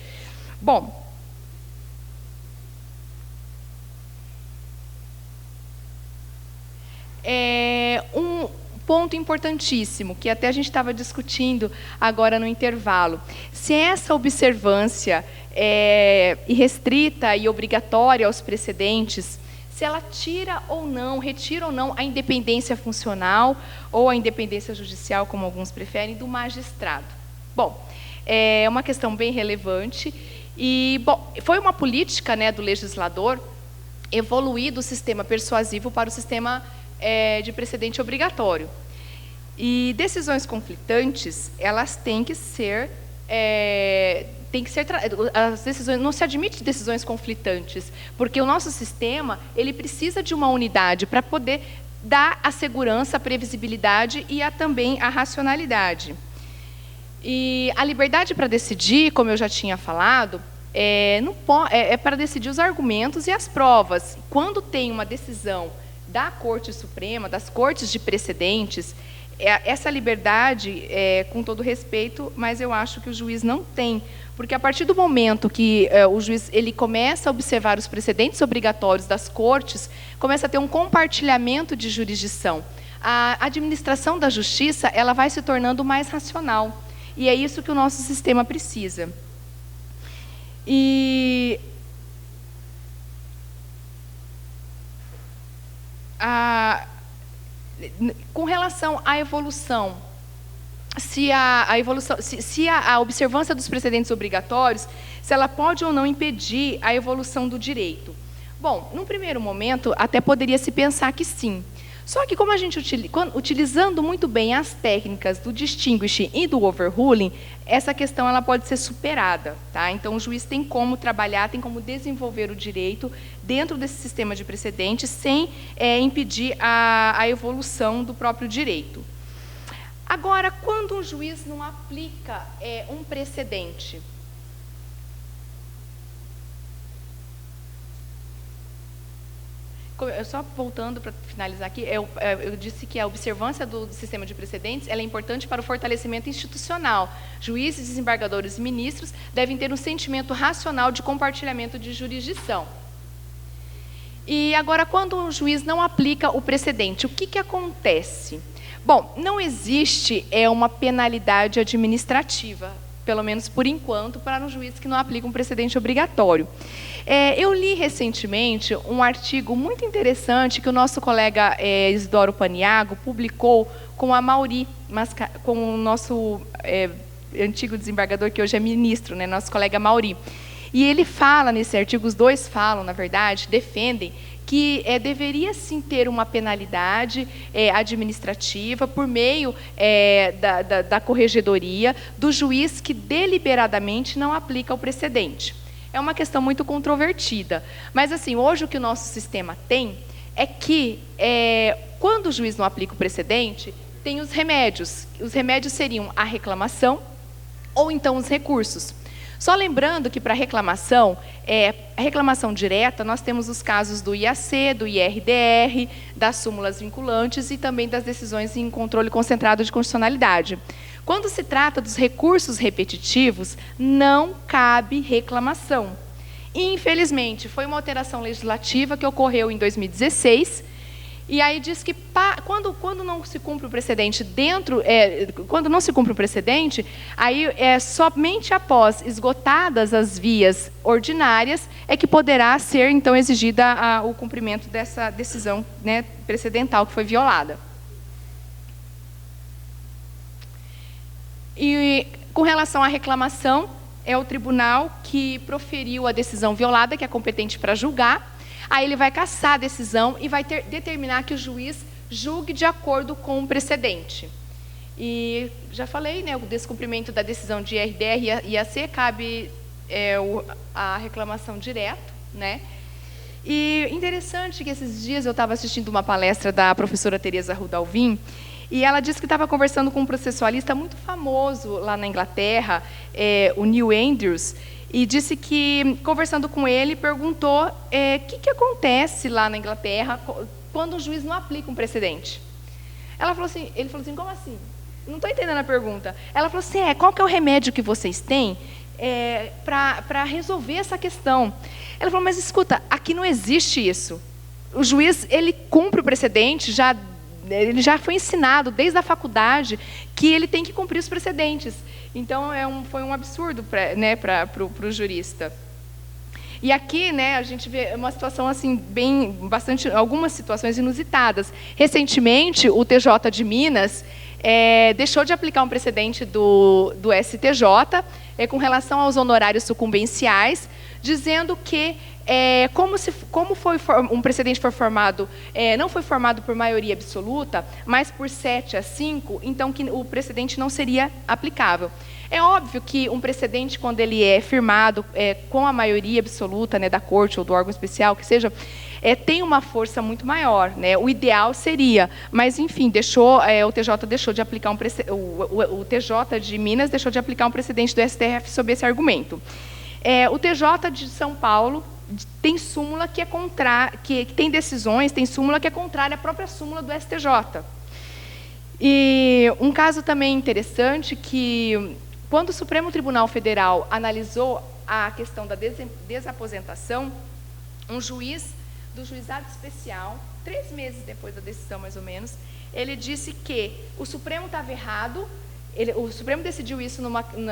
Bom, um ponto importantíssimo, que até a gente estava discutindo agora no intervalo, se essa observância irrestrita e obrigatória aos precedentes, se ela retira ou não a independência funcional ou a independência judicial, como alguns preferem, do magistrado. Bom, é uma questão bem relevante e, bom, foi uma política, né, do legislador evoluir do sistema persuasivo para o sistema de precedente obrigatório. E decisões conflitantes, elas têm que ser as decisões, não se admite decisões conflitantes, porque o nosso sistema ele precisa de uma unidade para poder dar a segurança, a previsibilidade e também a racionalidade. E a liberdade para decidir, como eu já tinha falado, é para decidir os argumentos e as provas. Quando tem uma decisão da Corte Suprema, das cortes de precedentes, essa liberdade, com todo respeito, mas eu acho que o juiz não tem, porque a partir do momento que o juiz ele começa a observar os precedentes obrigatórios das cortes, começa a ter um compartilhamento de jurisdição. A administração da justiça ela vai se tornando mais racional, e é isso que o nosso sistema precisa. E com relação à evolução, se a observância dos precedentes obrigatórios, se ela pode ou não impedir a evolução do direito. Bom, num primeiro momento, até poderia se pensar que sim. Só que como a gente utilizando muito bem as técnicas do distinguishing e do overruling, essa questão ela pode ser superada, tá? Então o juiz tem como trabalhar, tem como desenvolver o direito dentro desse sistema de precedentes sem impedir a evolução do próprio direito. Agora, quando um juiz não aplica um precedente, só voltando para finalizar aqui, eu disse que a observância do sistema de precedentes ela é importante para o fortalecimento institucional. Juízes, desembargadores e ministros devem ter um sentimento racional de compartilhamento de jurisdição. E agora, quando um juiz não aplica o precedente, o que acontece? Bom, não existe uma penalidade administrativa, pelo menos por enquanto, para um juiz que não aplica um precedente obrigatório. Eu li recentemente um artigo muito interessante que o nosso colega Isidoro Paniago publicou com a Mauri, com o nosso antigo desembargador, que hoje é ministro, né, nosso colega Mauri. E ele fala nesse artigo, os dois falam, na verdade, defendem que deveria sim ter uma penalidade administrativa por meio da corregedoria do juiz que deliberadamente não aplica o precedente. É uma questão muito controvertida, mas assim, hoje o que o nosso sistema tem é que quando o juiz não aplica o precedente, tem os remédios. Os remédios seriam a reclamação ou então os recursos. Só lembrando que para a reclamação direta, nós temos os casos do IAC, do IRDR, das súmulas vinculantes e também das decisões em controle concentrado de constitucionalidade. Quando se trata dos recursos repetitivos, não cabe reclamação. Infelizmente, foi uma alteração legislativa que ocorreu em 2016, e aí diz que quando não se cumpre o precedente quando não se cumpre o precedente, aí somente após esgotadas as vias ordinárias é que poderá ser então exigida o cumprimento dessa decisão, né, precedental que foi violada. E com relação à reclamação, é o tribunal que proferiu a decisão violada, que é competente para julgar. Aí ele vai cassar a decisão e vai determinar que o juiz julgue de acordo com o precedente. E já falei, né, o descumprimento da decisão de IRDR e IAC cabe a reclamação direto, né? E interessante que esses dias eu estava assistindo uma palestra da professora Teresa Rudalvin, e ela disse que estava conversando com um processualista muito famoso lá na Inglaterra, o Neil Andrews, e disse que, conversando com ele, perguntou o que acontece lá na Inglaterra quando o juiz não aplica um precedente. Ele falou assim, como assim? Não estou entendendo a pergunta. Ela falou assim, qual que é o remédio que vocês têm para resolver essa questão? Ela falou, mas escuta, aqui não existe isso. O juiz, ele cumpre o precedente, ele já foi ensinado desde a faculdade que ele tem que cumprir os precedentes. Então, foi um absurdo para o jurista. E aqui, né, a gente vê uma situação assim, algumas situações inusitadas. Recentemente, o TJ de Minas deixou de aplicar um precedente do STJ com relação aos honorários sucumbenciais, dizendo que como um precedente foi formado, não foi formado por maioria absoluta, mas por 7-5, então que o precedente não seria aplicável. É óbvio que um precedente, quando ele é firmado com a maioria absoluta, né, da corte ou do órgão especial, que seja, tem uma força muito maior, né? O ideal seria, mas enfim, o TJ deixou de aplicar o TJ de Minas deixou de aplicar um precedente do STF sob esse argumento. O TJ de São Paulo tem súmula que tem decisões, tem súmula que é contrária à própria súmula do STJ. E um caso também interessante que, quando o Supremo Tribunal Federal analisou a questão da desaposentação, um juiz do juizado especial, 3 meses depois da decisão, mais ou menos, ele disse que o Supremo estava errado. O Supremo decidiu isso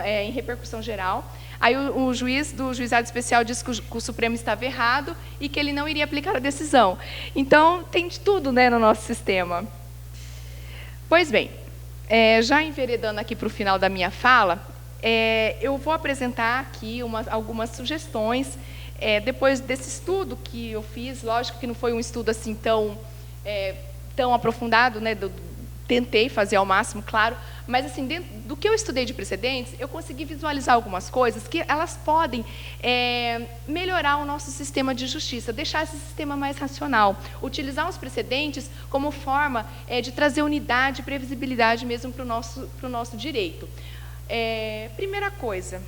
em repercussão geral. Aí o juiz do juizado especial disse que o Supremo estava errado e que ele não iria aplicar a decisão. Então, tem de tudo, né, no nosso sistema. Pois bem, já enveredando aqui para o final da minha fala, eu vou apresentar aqui algumas sugestões. Depois desse estudo que eu fiz, lógico que não foi um estudo assim tão aprofundado, né, tentei fazer ao máximo, claro, mas assim, dentro do que eu estudei de precedentes, eu consegui visualizar algumas coisas que elas podem melhorar o nosso sistema de justiça, deixar esse sistema mais racional, utilizar os precedentes como forma de trazer unidade e previsibilidade mesmo para o nosso direito. Primeira coisa,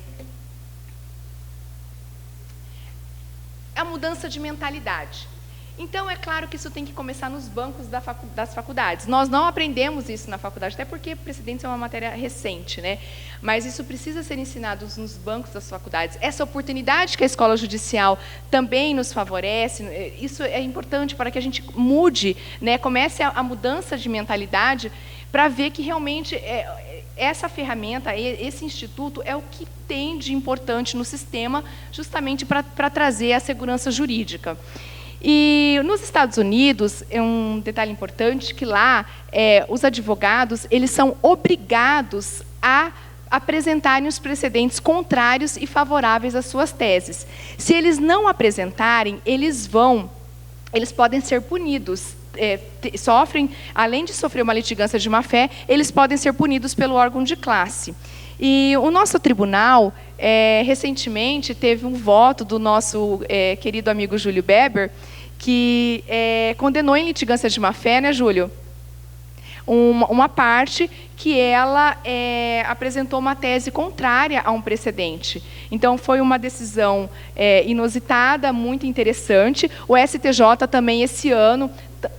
a mudança de mentalidade. Então, é claro que isso tem que começar nos bancos das faculdades. Nós não aprendemos isso na faculdade, até porque precedentes é uma matéria recente, né? Mas isso precisa ser ensinado nos bancos das faculdades. Essa oportunidade que a escola judicial também nos favorece, isso é importante para que a gente mude, né? Comece a mudança de mentalidade para ver que realmente essa ferramenta, esse instituto, é o que tem de importante no sistema, justamente para trazer a segurança jurídica. E nos Estados Unidos, é um detalhe importante que lá os advogados eles são obrigados a apresentarem os precedentes contrários e favoráveis às suas teses. Se eles não apresentarem, eles podem ser punidos. Além de sofrer uma litigância de má-fé, eles podem ser punidos pelo órgão de classe. E o nosso tribunal, recentemente, teve um voto do nosso querido amigo Júlio Beber, que condenou em litigância de má-fé, né, Júlio? Uma parte que ela apresentou uma tese contrária a um precedente. Então, foi uma decisão inusitada, muito interessante. O STJ também, esse ano,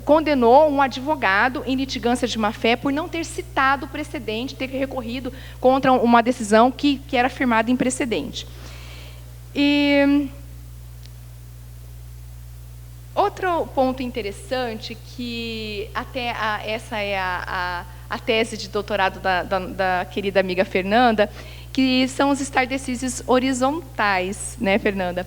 condenou um advogado em litigância de má-fé por não ter citado o precedente, ter recorrido contra uma decisão que era firmada em precedente. E Outro ponto interessante, que até essa é a tese de doutorado da querida amiga Fernanda, que são os start decisions horizontais, né, Fernanda?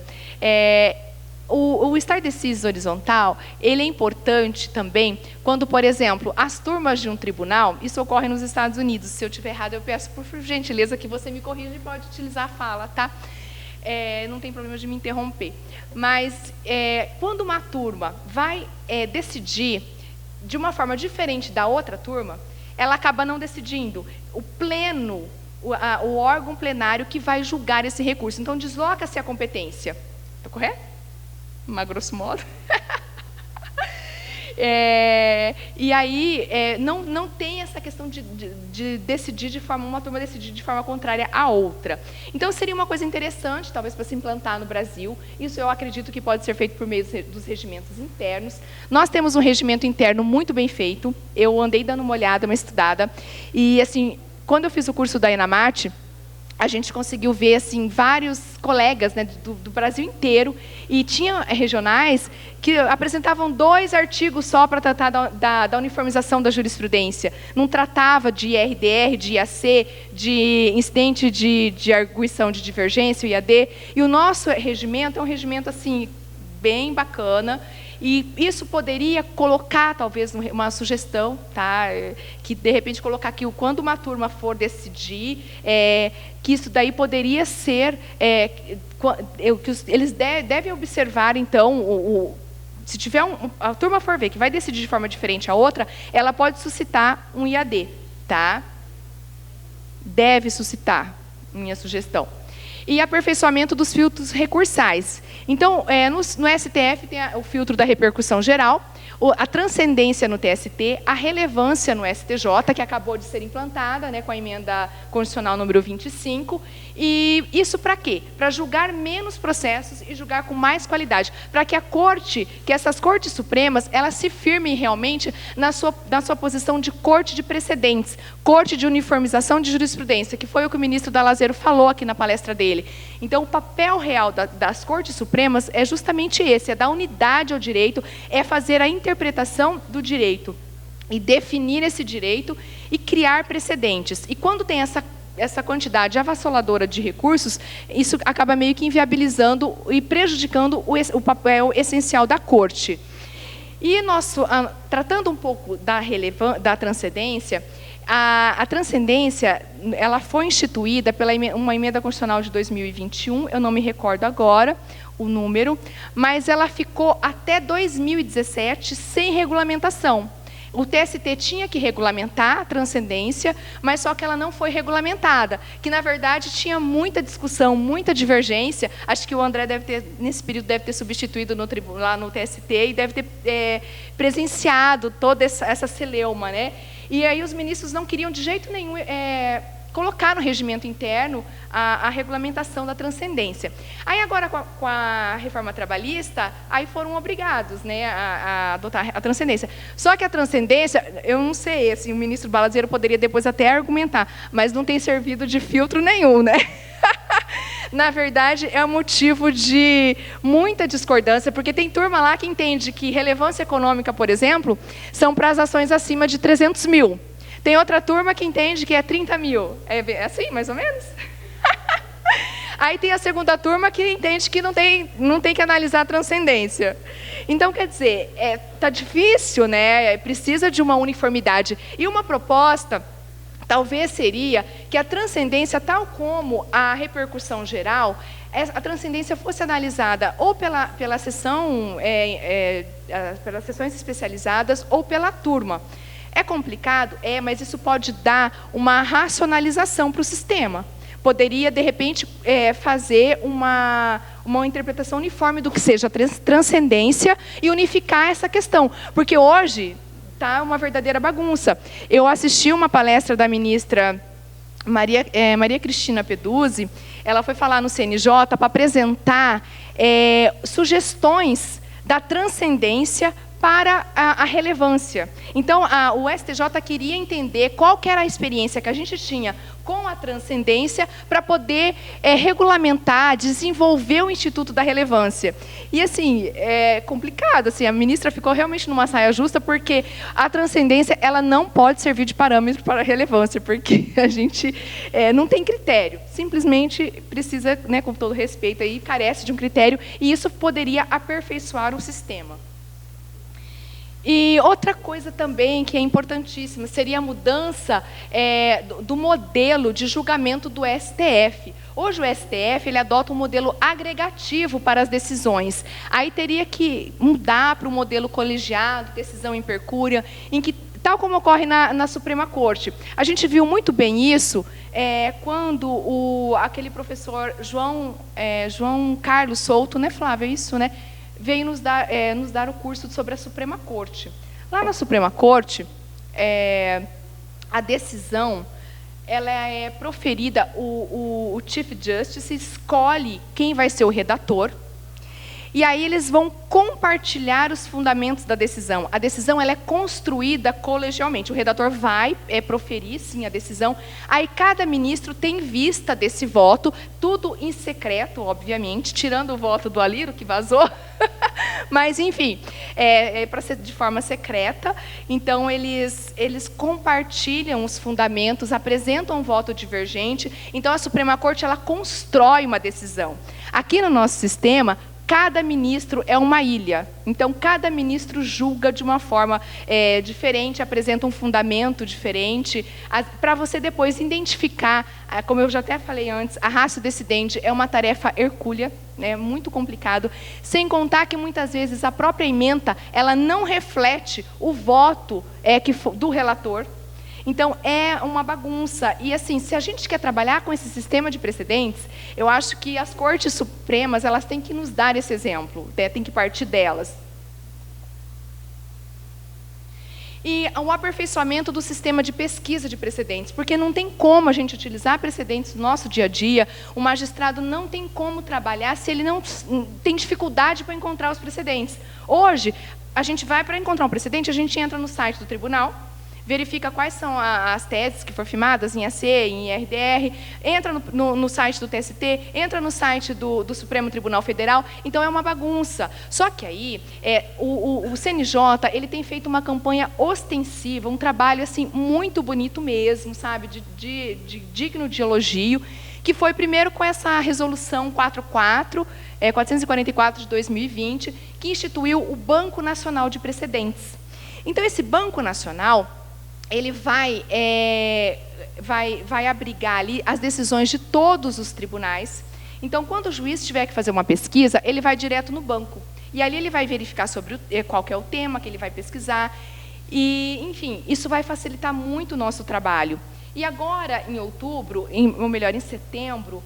O start decisions horizontal, ele é importante também quando, por exemplo, as turmas de um tribunal, isso ocorre nos Estados Unidos, se eu estiver errado, eu peço por gentileza que você me corrija e pode utilizar a fala, tá? Não tem problema de me interromper. Mas, quando uma turma vai decidir de uma forma diferente da outra turma, ela acaba não decidindo. O pleno, o órgão plenário que vai julgar esse recurso. Então, desloca-se a competência. Está correto? Mas, grosso modo. E aí, não tem essa questão de decidir de forma, uma turma decidir de forma contrária à outra. Então, seria uma coisa interessante, talvez, para se implantar no Brasil. Isso eu acredito que pode ser feito por meio dos regimentos internos. Nós temos um regimento interno muito bem feito. Eu andei dando uma olhada, uma estudada. E, assim, quando eu fiz o curso da ENAMAT, a gente conseguiu ver assim, vários colegas, né, do Brasil inteiro, e tinha regionais que apresentavam 2 artigos só para tratar da uniformização da jurisprudência. Não tratava de IRDR, de IAC, de incidente de arguição de divergência, o IAD. E o nosso regimento é um regimento assim, bem bacana. E isso poderia colocar, talvez, uma sugestão, tá? Que, de repente, colocar que quando uma turma for decidir, que isso daí poderia ser... que eles devem observar, então, se tiver a turma for ver que vai decidir de forma diferente a outra, ela pode suscitar um IAD, tá? Deve suscitar, minha sugestão. E aperfeiçoamento dos filtros recursais. Então, no STF tem o filtro da repercussão geral, a transcendência no TST, a relevância no STJ, que acabou de ser implantada, né, com a emenda constitucional número 25. E isso para quê? Para julgar menos processos e julgar com mais qualidade. Para que que essas cortes supremas, elas se firmem realmente na sua posição de corte de precedentes, corte de uniformização de jurisprudência, que foi o que o ministro Dall'Azeiro falou aqui na palestra dele. Então, o papel real das cortes supremas é justamente esse, é dar unidade ao direito, é fazer a interpretação do direito e definir esse direito e criar precedentes. E quando tem essa quantidade avassaladora de recursos, isso acaba meio que inviabilizando e prejudicando o papel essencial da corte. E tratando um pouco da transcendência, a transcendência, ela foi instituída pela uma emenda constitucional de 2021, eu não me recordo agora o número, mas ela ficou até 2017 sem regulamentação. O TST tinha que regulamentar a transcendência, mas só que ela não foi regulamentada, que, na verdade, tinha muita discussão, muita divergência. Acho que o André, nesse período, deve ter substituído lá no TST e deve ter presenciado toda essa celeuma, né? E aí os ministros não queriam, de jeito nenhum, colocar no regimento interno a regulamentação da transcendência. Aí agora, com a reforma trabalhista, aí foram obrigados, né, a adotar a transcendência. Só que a transcendência, eu não sei, assim, o ministro Dall'Azeiro poderia depois até argumentar, mas não tem servido de filtro nenhum, né? Na verdade, é um motivo de muita discordância, porque tem turma lá que entende que relevância econômica, por exemplo, são para as ações acima de 300 mil. Tem outra turma que entende que é 30 mil. É assim, mais ou menos? Aí tem a segunda turma que entende que não tem que analisar a transcendência. Então, quer dizer, tá difícil, né? Precisa de uma uniformidade. E uma proposta, talvez seria que a transcendência, tal como a repercussão geral, a transcendência fosse analisada ou pela sessão, pelas sessões especializadas ou pela turma. É complicado? Mas isso pode dar uma racionalização para o sistema. Poderia, de repente, fazer uma interpretação uniforme do que seja a transcendência e unificar essa questão. Porque hoje está uma verdadeira bagunça. Eu assisti uma palestra da ministra Maria Cristina Peduzzi. Ela foi falar no CNJ para apresentar sugestões da transcendência para a relevância. Então, o STJ queria entender qual que era a experiência que a gente tinha com a transcendência para poder regulamentar, desenvolver o Instituto da Relevância. E, assim, é complicado. Assim, a ministra ficou realmente numa saia justa, porque a transcendência ela não pode servir de parâmetro para a relevância, porque a gente não tem critério. Simplesmente precisa, né, com todo respeito, aí, carece de um critério, e isso poderia aperfeiçoar o sistema. E outra coisa também que é importantíssima seria a mudança do modelo de julgamento do STF. Hoje o STF ele adota um modelo agregativo para as decisões. Aí teria que mudar para um modelo colegiado, decisão in percúria, em que, tal como ocorre na Suprema Corte. A gente viu muito bem isso quando aquele professor João Carlos Souto, né, Flávia, é isso, né? Veio nos dar o curso sobre a Suprema Corte. Lá na Suprema Corte, a decisão ela é proferida, o Chief Justice escolhe quem vai ser o redator, e aí eles vão compartilhar os fundamentos da decisão. A decisão ela é construída colegialmente. O redator vai proferir, sim, a decisão. Aí cada ministro tem vista desse voto, tudo em secreto, obviamente, tirando o voto do Aliro, que vazou. Mas, enfim, para ser de forma secreta. Então, eles compartilham os fundamentos, apresentam um voto divergente. Então, a Suprema Corte ela constrói uma decisão. Aqui no nosso sistema, cada ministro é uma ilha. Então, cada ministro julga de uma forma diferente, apresenta um fundamento diferente, para você depois identificar, como eu já até falei antes, a ratio decidente é uma tarefa hercúlea, né, muito complicado, sem contar que, muitas vezes, a própria ementa ela não reflete o voto do relator. Então, é uma bagunça. E, assim, se a gente quer trabalhar com esse sistema de precedentes, eu acho que as Cortes Supremas elas têm que nos dar esse exemplo, tem que partir delas. E o aperfeiçoamento do sistema de pesquisa de precedentes, porque não tem como a gente utilizar precedentes no nosso dia a dia, o magistrado não tem como trabalhar se ele não tem dificuldade para encontrar os precedentes. Hoje, a gente vai para encontrar um precedente, a gente entra no site do tribunal, verifica quais são as teses que foram firmadas em AC, em RDR, entra no site do TST, entra no site do Supremo Tribunal Federal, então é uma bagunça. Só que aí, o CNJ ele tem feito uma campanha ostensiva, um trabalho assim, muito bonito mesmo, sabe, digno de elogio, que foi primeiro com essa resolução 444 de 2020, que instituiu o Banco Nacional de Precedentes. Então, esse Banco Nacional ele vai abrigar ali as decisões de todos os tribunais. Então, quando o juiz tiver que fazer uma pesquisa, ele vai direto no banco. E ali ele vai verificar sobre qual que é o tema que ele vai pesquisar. E, enfim, isso vai facilitar muito o nosso trabalho. E agora, em outubro, ou melhor, em setembro,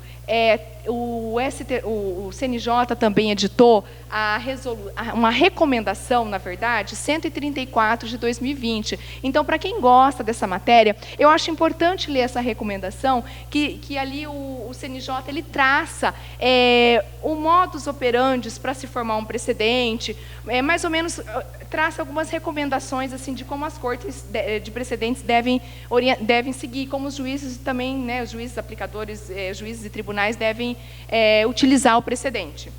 o CNJ também editou uma recomendação, na verdade, 134 de 2020. Então, para quem gosta dessa matéria, eu acho importante ler essa recomendação, que ali o CNJ ele traça o modus operandi para se formar um precedente, mais ou menos traça algumas recomendações assim de como as cortes de precedentes devem seguir, como os juízes também, né, os juízes aplicadores, juízes e tribunais devem utilizar o precedente.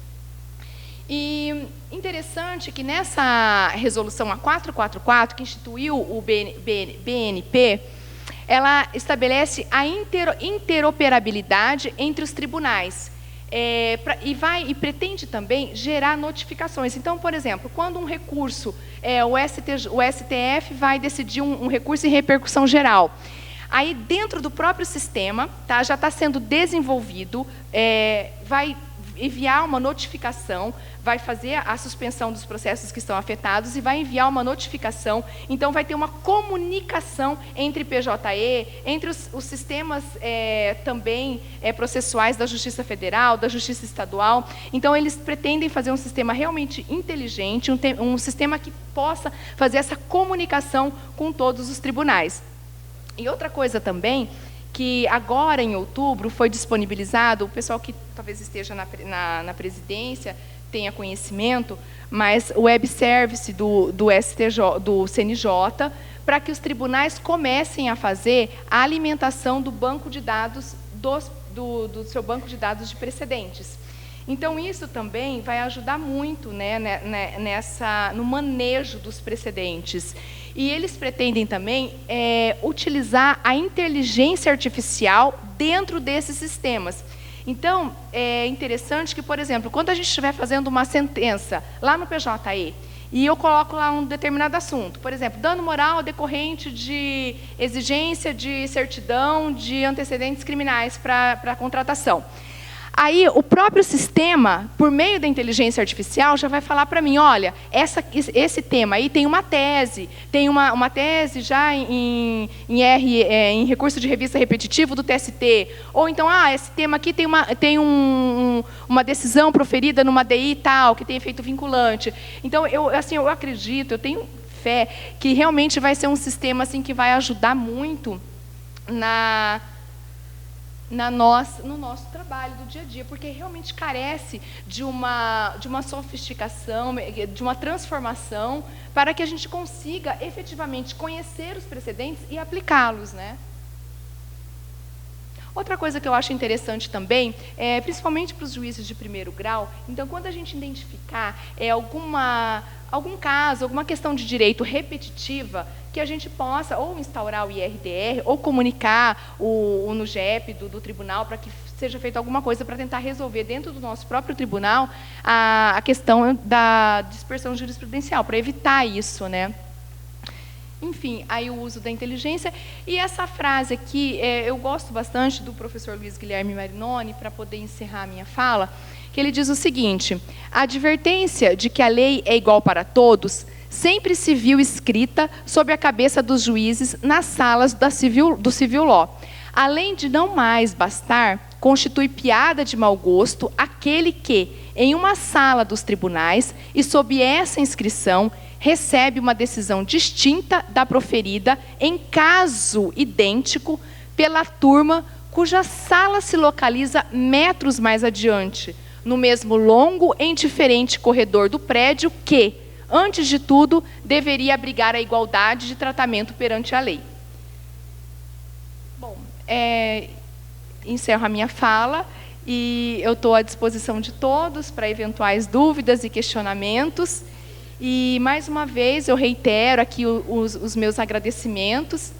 E interessante que nessa resolução a 444, que instituiu o BNP, ela estabelece a interoperabilidade entre os tribunais. E pretende também gerar notificações. Então, por exemplo, quando um recurso, o STF vai decidir um recurso em repercussão geral, aí dentro do próprio sistema, tá, já está sendo desenvolvido, vai enviar uma notificação, vai fazer a suspensão dos processos que estão afetados e vai enviar uma notificação. Então, vai ter uma comunicação entre PJE, entre os sistemas também processuais da Justiça Federal, da Justiça Estadual. Então, eles pretendem fazer um sistema realmente inteligente, um sistema que possa fazer essa comunicação com todos os tribunais. E outra coisa também, que agora, em outubro, foi disponibilizado, o pessoal que talvez esteja na presidência tenha conhecimento, mas o web service do STJ, do CNJ, para que os tribunais comecem a fazer a alimentação do banco de dados do seu banco de dados de precedentes. Então, isso também vai ajudar muito, né, no manejo dos precedentes. E eles pretendem também utilizar a inteligência artificial dentro desses sistemas. Então, é interessante que, por exemplo, quando a gente estiver fazendo uma sentença lá no PJE, e eu coloco lá um determinado assunto, por exemplo, dano moral decorrente de exigência de certidão de antecedentes criminais para a contratação. Aí, o próprio sistema, por meio da inteligência artificial, já vai falar para mim, olha, esse tema aí tem uma tese já em recurso de revista repetitivo do TST, ou então, esse tema aqui tem uma decisão proferida numa DI tal, que tem efeito vinculante. Então, eu acredito, eu tenho fé que realmente vai ser um sistema assim, que vai ajudar muito no nosso trabalho do dia a dia, porque realmente carece de uma sofisticação, de uma transformação, para que a gente consiga efetivamente conhecer os precedentes e aplicá-los, né? Outra coisa que eu acho interessante também, principalmente para os juízes de primeiro grau, então, quando a gente identificar algum caso, alguma questão de direito repetitiva, que a gente possa ou instaurar o IRDR, ou comunicar o NUGEP do tribunal, para que seja feita alguma coisa para tentar resolver dentro do nosso próprio tribunal a questão da dispersão jurisprudencial, para evitar isso, né? Enfim, aí o uso da inteligência. E essa frase aqui, eu gosto bastante do professor Luiz Guilherme Marinoni, para poder encerrar a minha fala, que ele diz o seguinte: a advertência de que a lei é igual para todos sempre se viu escrita sob a cabeça dos juízes nas salas do civil law. Além de não mais bastar, constitui piada de mau gosto aquele que, em uma sala dos tribunais, e sob essa inscrição, recebe uma decisão distinta da proferida em caso idêntico pela turma cuja sala se localiza metros mais adiante, no mesmo longo e indiferente corredor do prédio que, antes de tudo, deveria abrigar a igualdade de tratamento perante a lei. Bom, encerro a minha fala e eu estou à disposição de todos para eventuais dúvidas e questionamentos. E, mais uma vez, eu reitero aqui os meus agradecimentos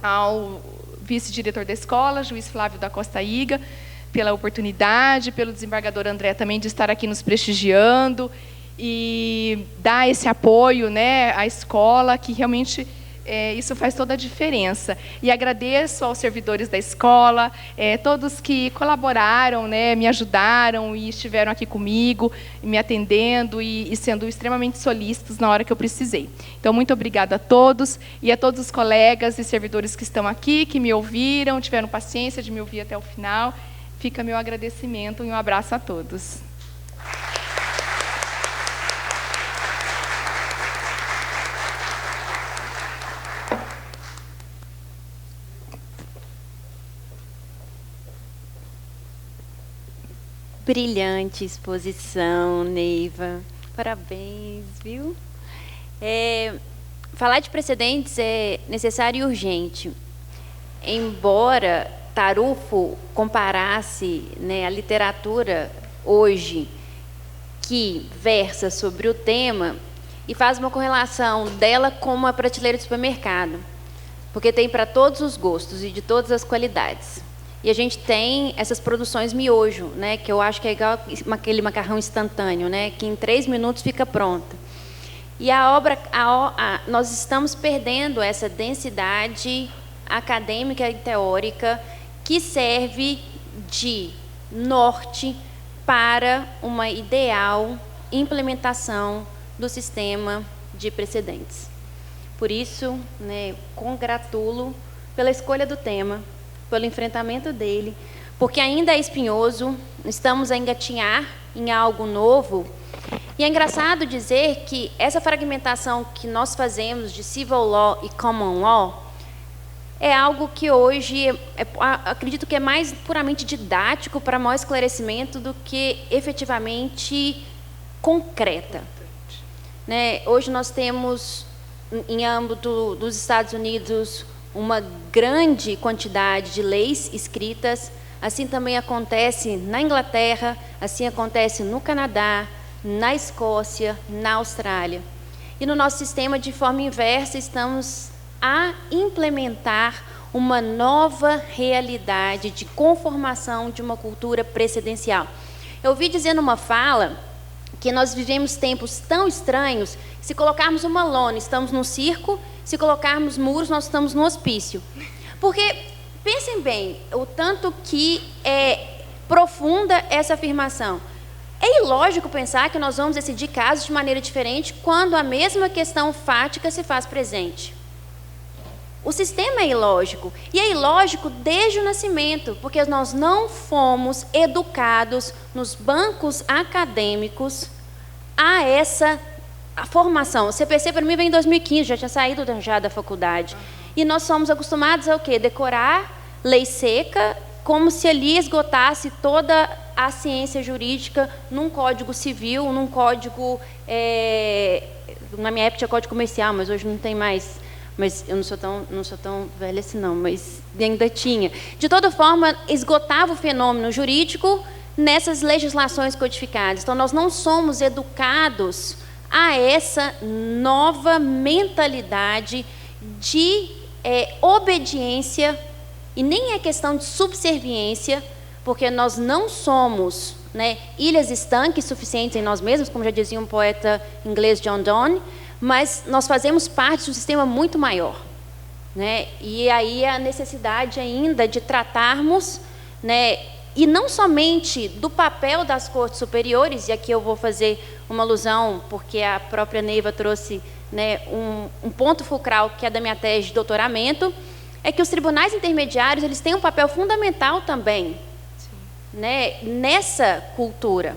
ao vice-diretor da escola, juiz Flávio da Costa Iga, pela oportunidade, pelo desembargador André também de estar aqui nos prestigiando e dar esse apoio, né, à escola, que realmente isso faz toda a diferença. E agradeço aos servidores da escola, todos que colaboraram, né, me ajudaram e estiveram aqui comigo, me atendendo e sendo extremamente solícitos na hora que eu precisei. Então, muito obrigada a todos e a todos os colegas e servidores que estão aqui, que me ouviram, tiveram paciência de me ouvir até o final. Fica meu agradecimento e um abraço a todos. Brilhante exposição, Neiva. Parabéns, viu? Falar de precedentes é necessário e urgente. Embora Tarufo comparasse, né, a literatura hoje que versa sobre o tema e faz uma correlação dela com uma prateleira de supermercado, porque tem para todos os gostos e de todas as qualidades. E a gente tem essas produções miojo, né, que eu acho que é igual aquele macarrão instantâneo, né, que em 3 minutos fica pronta. E nós estamos perdendo essa densidade acadêmica e teórica que serve de norte para uma ideal implementação do sistema de precedentes. Por isso, né, congratulo pela escolha do tema, pelo enfrentamento dele, porque ainda é espinhoso, estamos a engatinhar em algo novo. E é engraçado dizer que essa fragmentação que nós fazemos de civil law e common law é algo que hoje, acredito que é mais puramente didático para maior esclarecimento do que efetivamente concreta. Né? Hoje nós temos, em âmbito dos Estados Unidos, uma grande quantidade de leis escritas. Assim também acontece na Inglaterra, assim acontece no Canadá, na Escócia, na Austrália. E no nosso sistema, de forma inversa, estamos a implementar uma nova realidade de conformação de uma cultura presidencial. Eu ouvi dizer numa fala que nós vivemos tempos tão estranhos, se colocarmos uma lona, estamos num circo, se colocarmos muros, nós estamos no hospício. Porque, pensem bem, o tanto que é profunda essa afirmação. É ilógico pensar que nós vamos decidir casos de maneira diferente quando a mesma questão fática se faz presente. O sistema é ilógico, e é ilógico desde o nascimento, porque nós não fomos educados nos bancos acadêmicos a essa formação. O CPC, para mim, vem em 2015, já tinha saído já da faculdade. E nós somos acostumados a o quê? Decorar lei seca, como se ali esgotasse toda a ciência jurídica num código civil, num código... na minha época tinha código comercial, mas hoje não tem mais... Mas eu não sou tão velha assim não, mas ainda tinha. De toda forma, esgotava o fenômeno jurídico nessas legislações codificadas. Então, nós não somos educados a essa nova mentalidade de obediência, e nem é questão de subserviência, porque nós não somos, né, ilhas estanques suficientes em nós mesmos, como já dizia um poeta inglês, John Donne, mas nós fazemos parte de um sistema muito maior, né? E aí a necessidade ainda de tratarmos, né, e não somente do papel das cortes superiores, e aqui eu vou fazer uma alusão, porque a própria Neiva trouxe, né, um ponto fulcral que é da minha tese de doutoramento, é que os tribunais intermediários eles têm um papel fundamental também, né, nessa cultura.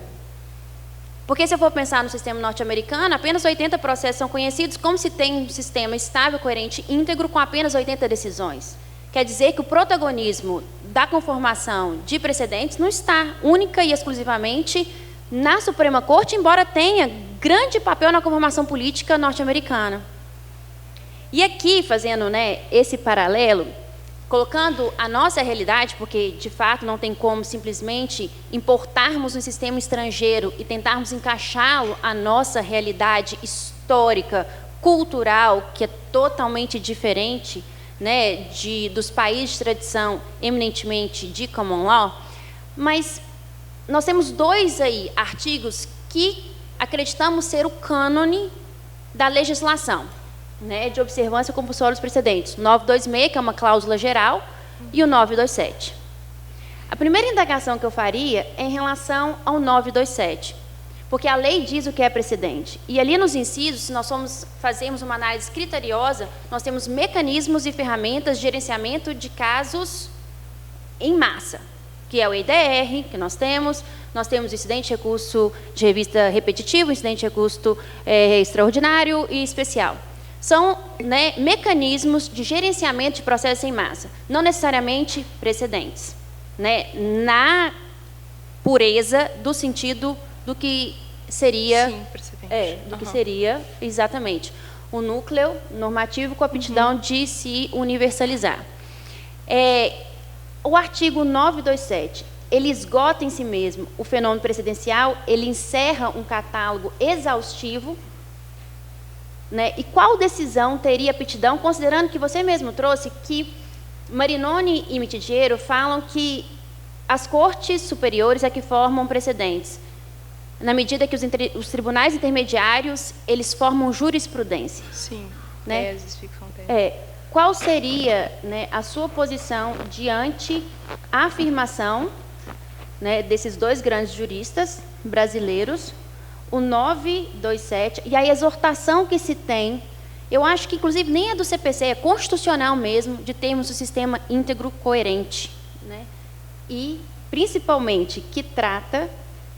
Porque se eu for pensar no sistema norte-americano, apenas 80 processos são conhecidos, como se tem um sistema estável, coerente, íntegro, com apenas 80 decisões. Quer dizer que o protagonismo da conformação de precedentes não está única e exclusivamente na Suprema Corte, embora tenha grande papel na conformação política norte-americana. E aqui, fazendo, né, esse paralelo, colocando a nossa realidade, porque, de fato, não tem como simplesmente importarmos um sistema estrangeiro e tentarmos encaixá-lo à nossa realidade histórica, cultural, que é totalmente diferente, né, dos países de tradição eminentemente de common law, mas nós temos dois aí artigos que acreditamos ser o cânone da legislação, né, de observância compulsória dos precedentes. O 926, que é uma cláusula geral, e o 927. A primeira indagação que eu faria é em relação ao 927, porque a lei diz o que é precedente. E ali nos incisos, se nós fazemos uma análise criteriosa, nós temos mecanismos e ferramentas de gerenciamento de casos em massa, que é o IDR, que nós temos o incidente de recurso de revista repetitivo, incidente de recurso extraordinário e especial. São, né, mecanismos de gerenciamento de processos em massa, não necessariamente precedentes, né, na pureza do sentido do que seria, sim, precedente. Que seria exatamente o núcleo normativo com a aptidão de se universalizar. O artigo 927, ele esgota em si mesmo o fenômeno precedencial, ele encerra um catálogo exaustivo, né? E qual decisão teria aptidão, considerando que você mesmo trouxe que Marinoni e Mitidiero falam que as cortes superiores é que formam precedentes, na medida que os tribunais intermediários, eles formam jurisprudência. Sim, né? Teses, ficam teses. Qual seria, né, a sua posição diante a afirmação, né, desses dois grandes juristas brasileiros, o 927, e a exortação que se tem, eu acho que inclusive nem é do CPC, é constitucional mesmo, de termos um sistema íntegro coerente, né? E, principalmente, que trata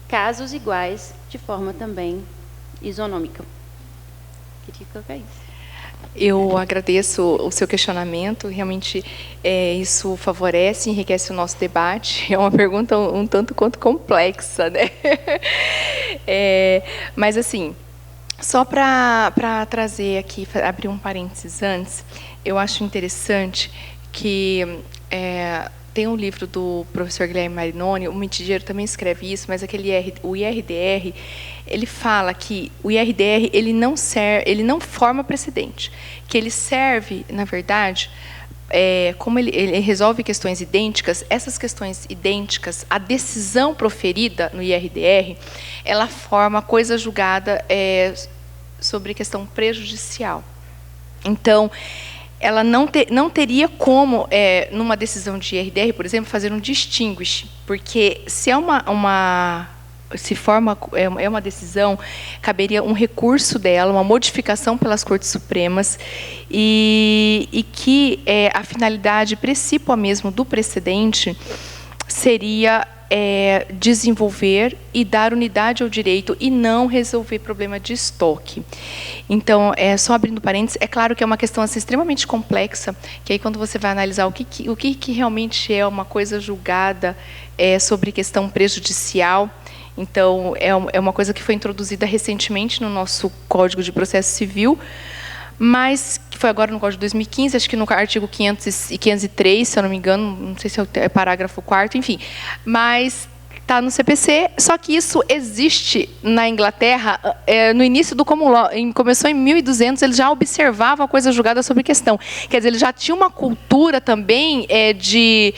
casos iguais de forma também isonômica. Queria colocar isso. Eu agradeço o seu questionamento. Realmente, isso favorece, enriquece o nosso debate. É uma pergunta um tanto quanto complexa, né? Mas, assim, só para trazer aqui, abrir um parênteses antes, eu acho interessante que tem um livro do professor Guilherme Marinoni, o Mitidiero também escreve isso, mas o IRDR, ele fala que o IRDR ele não forma precedente, que ele serve, na verdade, como ele resolve questões idênticas, essas questões idênticas, a decisão proferida no IRDR, ela forma coisa julgada sobre questão prejudicial. Então, ela não teria como, numa decisão de IRDR, por exemplo, fazer um distinguish, porque se é uma decisão, caberia um recurso dela, uma modificação pelas Cortes Supremas, e que a finalidade principal mesmo do precedente seria desenvolver e dar unidade ao direito e não resolver problema de estoque. Então, só abrindo parênteses, é claro que é uma questão assim, extremamente complexa, que aí quando você vai analisar o que realmente é uma coisa julgada sobre questão prejudicial, então, é uma coisa que foi introduzida recentemente no nosso Código de Processo Civil, mas que foi agora no Código de 2015, acho que no artigo 500 e 503, se eu não me engano, não sei se é parágrafo 4º, enfim, mas está no CPC, só que isso existe na Inglaterra no início do Common Law, começou em 1200, eles já observavam a coisa julgada sobre questão, quer dizer, eles já tinham uma cultura também de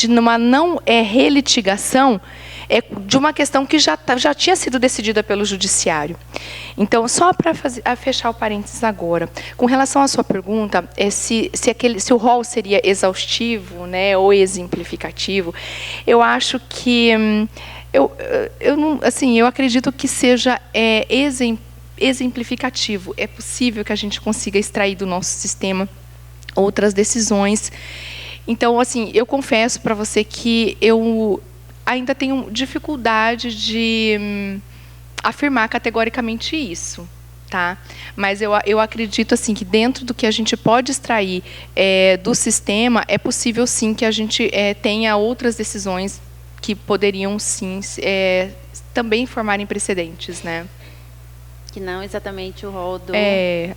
uma não relitigação de uma questão que já tinha sido decidida pelo judiciário. Então, só para fechar o parênteses agora, com relação à sua pergunta, se o rol seria exaustivo, né, ou exemplificativo, eu acho que eu acredito que seja exemplificativo. É possível que a gente consiga extrair do nosso sistema outras decisões. Então, assim, eu confesso para você que eu ainda tenho dificuldade de afirmar categoricamente isso, tá? Mas eu acredito assim que dentro do que a gente pode extrair do sistema é possível sim que a gente tenha outras decisões que poderiam sim também formarem precedentes, né? Que não exatamente o rol do...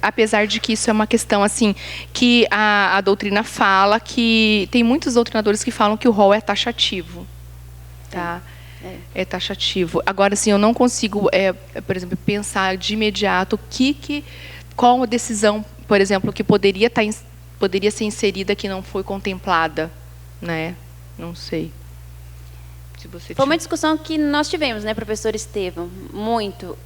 apesar de que isso é uma questão assim que a doutrina fala, que tem muitos doutrinadores que falam que o rol é taxativo. Tá? É taxativo. Agora, assim, eu não consigo, por exemplo, pensar de imediato qual a decisão, por exemplo, que poderia ser inserida que não foi contemplada, né? Não sei. Se você Foi uma discussão que nós tivemos, né, professor Estevão, muito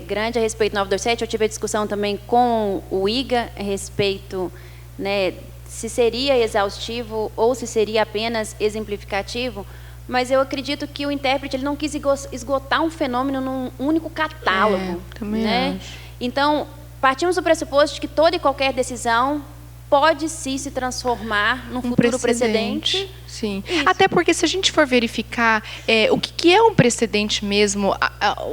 grande a respeito do 927. Eu tive a discussão também com o IGA a respeito, né, se seria exaustivo ou se seria apenas exemplificativo. Mas eu acredito que o intérprete ele não quis esgotar um fenômeno num único catálogo. Também né? acho. Então, partimos do pressuposto de que toda e qualquer decisão pode sim se transformar num futuro precedente. Sim. Isso. Até porque, se a gente for verificar o que é um precedente mesmo,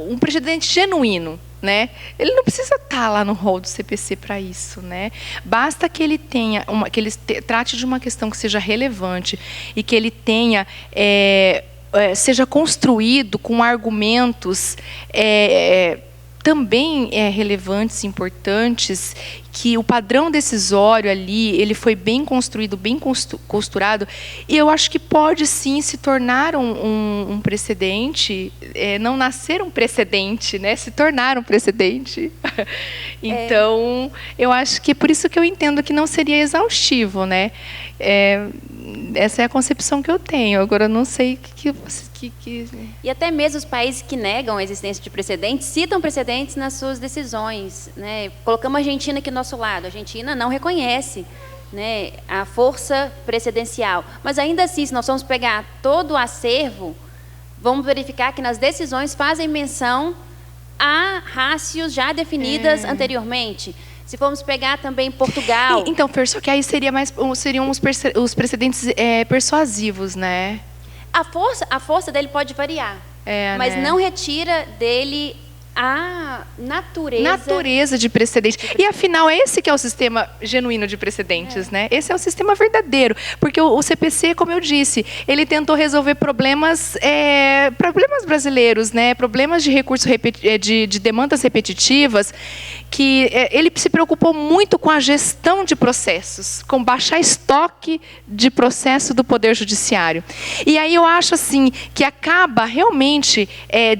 um precedente genuíno, né? Ele não precisa estar lá no rol do CPC para isso, né? Basta que ele tenha que ele trate de uma questão que seja relevante e que ele tenha seja construído com argumentos também relevantes, importantes, que o padrão decisório ali ele foi bem construído, bem costurado, e eu acho que pode sim se tornar um precedente, não nascer um precedente, né? Se tornar um precedente. Então, eu acho que é por isso que eu entendo que não seria exaustivo, né? Essa é a concepção que eu tenho. Agora, eu não sei E até mesmo os países que negam a existência de precedentes citam precedentes nas suas decisões, né? Colocamos a Argentina aqui do nosso lado. A Argentina não reconhece, né, a força precedencial. Mas, ainda assim, se nós formos pegar todo o acervo, vamos verificar que nas decisões fazem menção a rácios já definidas anteriormente. Se formos pegar também Portugal... Então, Fer, só que aí seriam os precedentes persuasivos, né? A força dele pode variar, mas né? não retira dele A natureza de precedente. E, afinal, esse que é o sistema genuíno de precedentes, né? Esse é o sistema verdadeiro. Porque o CPC, como eu disse, ele tentou resolver problemas brasileiros, né? Problemas de recursos, de demandas repetitivas, que ele se preocupou muito com a gestão de processos, com baixar estoque de processo do Poder Judiciário. E aí eu acho assim que acaba realmente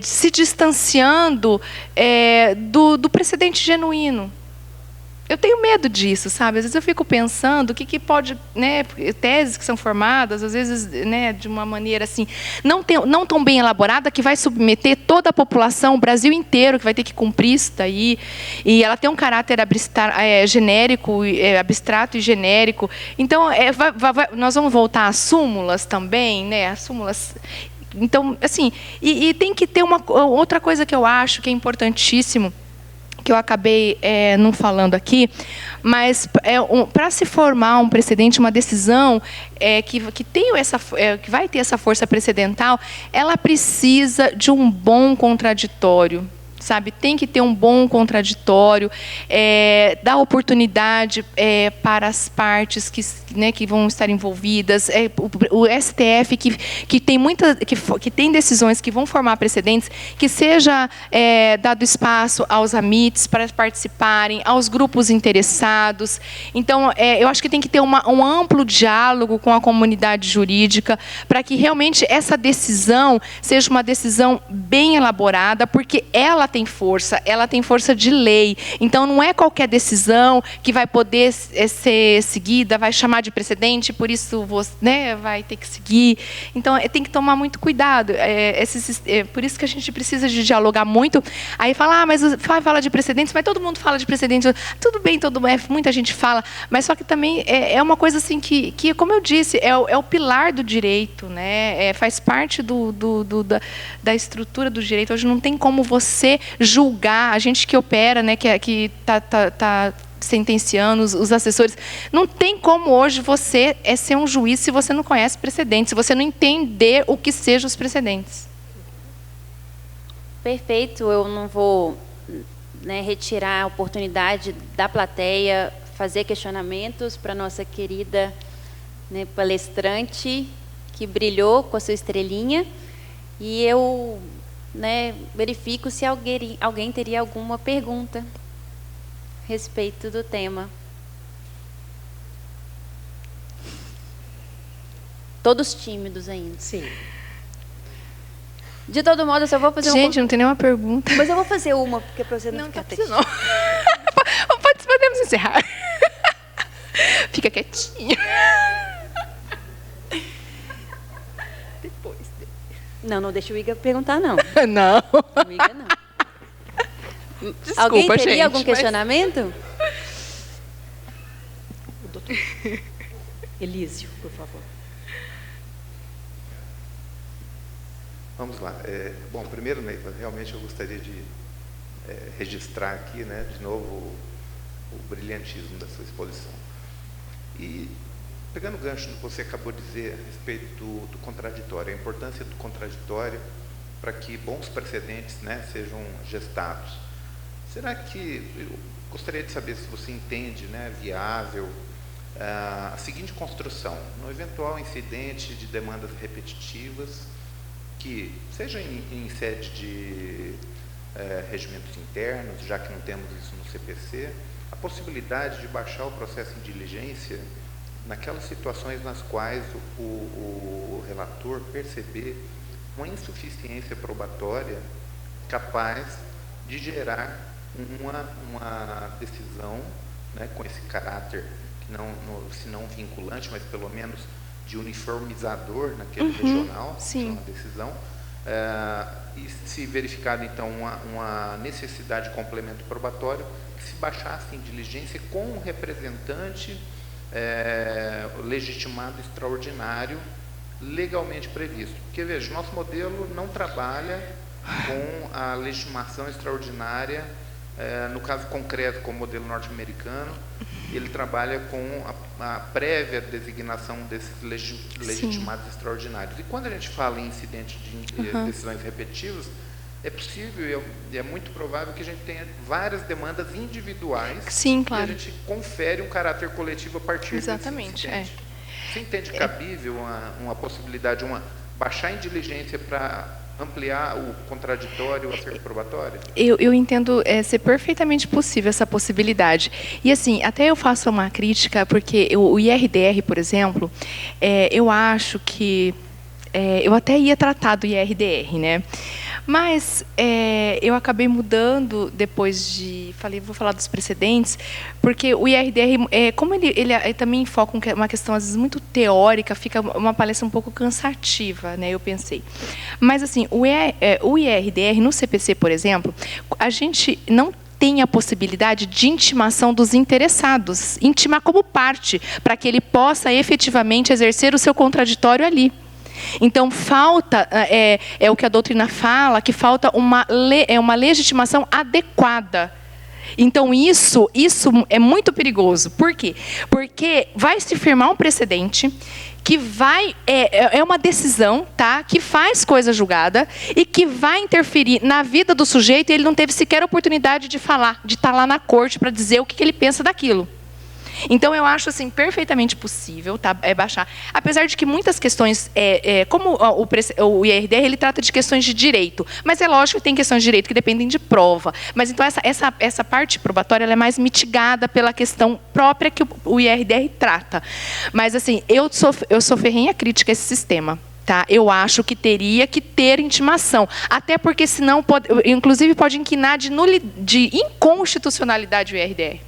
se distanciando do precedente genuíno. Eu tenho medo disso, sabe? Às vezes eu fico pensando o que pode, né, teses que são formadas, às vezes, né, de uma maneira assim, não tão bem elaborada, que vai submeter toda a população, o Brasil inteiro, que vai ter que cumprir isso daí, e ela tem um caráter genérico, abstrato e genérico. Então, nós vamos voltar às súmulas também, né? As súmulas. Então, assim, e tem que ter uma outra coisa que eu acho que é importantíssimo, que eu acabei não falando aqui, mas para se formar um precedente, uma decisão que vai ter essa força precedental, ela precisa de um bom contraditório. Sabe, tem que ter um bom contraditório, dar oportunidade para as partes que vão estar envolvidas, o STF que tem decisões que vão formar precedentes, que seja dado espaço aos amites para participarem, aos grupos interessados. Então, eu acho que tem que ter um amplo diálogo com a comunidade jurídica para que realmente essa decisão seja uma decisão bem elaborada, porque ela tem força de lei. Então, não é qualquer decisão que vai poder ser seguida, vai chamar de precedente, por isso né, vai ter que seguir. Então, tem que tomar muito cuidado. Por isso que a gente precisa de dialogar muito. Aí fala, mas fala de precedentes, mas todo mundo fala de precedentes. Tudo bem, muita gente fala, mas só que também é uma coisa assim que como eu disse, é o pilar do direito, né? Faz parte da estrutura do direito. Hoje não tem como você julgar, a gente que opera, né, que está sentenciando, os assessores, não tem como hoje você ser um juiz se você não conhece precedentes, se você não entender o que sejam os precedentes. Perfeito, eu não vou, né, retirar a oportunidade da plateia, fazer questionamentos para a nossa querida, né, palestrante, que brilhou com a sua estrelinha, e eu, né, verifico se alguém teria alguma pergunta a respeito do tema. Todos tímidos ainda. Sim. De todo modo, eu só vou fazer Gente, não tem nenhuma pergunta. Mas eu vou fazer uma, porque para você não ficar triste. Não. Podemos encerrar. Fica quietinho. Não deixa o Iga perguntar, não. Não. O Iga, não. Desculpa, alguém teria gente, algum questionamento? O doutor Elísio, por favor. Vamos lá. Bom, primeiro, Neiva, realmente eu gostaria de registrar aqui, né, de novo, o brilhantismo da sua exposição. E, pegando o gancho do que você acabou de dizer a respeito do contraditório, a importância do contraditório para que bons precedentes, né, sejam gestados. Será que, eu gostaria de saber se você entende, né, viável a seguinte construção: no eventual incidente de demandas repetitivas, que seja em sede de regimentos internos, já que não temos isso no CPC, a possibilidade de baixar o processo em diligência naquelas situações nas quais o relator perceber uma insuficiência probatória capaz de gerar uma decisão, né, com esse caráter, que se não vinculante, mas pelo menos de uniformizador naquele regional, uma decisão, e se verificado então uma necessidade de complemento probatório, que se baixasse em diligência com um representante legitimado extraordinário legalmente previsto. Porque, veja, o nosso modelo não trabalha com a legitimação extraordinária, no caso concreto, com o modelo norte-americano, ele trabalha com a prévia designação desses legitimados extraordinários. E quando a gente fala em incidente de decisões repetitivas, é possível e é muito provável que a gente tenha várias demandas individuais. Sim, claro. E a gente confere um caráter coletivo a partir Exatamente, desse incidente. Você entende cabível uma possibilidade, baixar em diligência para ampliar o contraditório, o acerto probatório? Eu entendo ser perfeitamente possível essa possibilidade. E assim, até eu faço uma crítica, porque o IRDR, por exemplo, eu acho que eu até ia tratar do IRDR, né? Mas eu acabei mudando depois de... vou falar dos precedentes, porque o IRDR, como ele também foca uma questão, às vezes, muito teórica, fica uma palestra um pouco cansativa, né? Eu pensei. Mas, assim, o IRDR, no CPC, por exemplo, a gente não tem a possibilidade de intimação dos interessados, intimar como parte, para que ele possa efetivamente exercer o seu contraditório ali. Então, falta, é o que a doutrina fala, que falta uma legitimação adequada. Então, isso é muito perigoso. Por quê? Porque vai se firmar um precedente que é uma decisão, tá, que faz coisa julgada e que vai interferir na vida do sujeito e ele não teve sequer oportunidade de falar, de estar lá na corte para dizer o que ele pensa daquilo. Então, eu acho assim, perfeitamente possível, tá, baixar. Apesar de que muitas questões, como o IRDR, ele trata de questões de direito, mas é lógico que tem questões de direito que dependem de prova. Mas, então, essa parte probatória ela é mais mitigada pela questão própria que o IRDR trata. Mas, assim, eu sou ferrenha crítica a esse sistema. Tá? Eu acho que teria que ter intimação, até porque, senão, inclusive, pode inquinar de inconstitucionalidade o IRDR.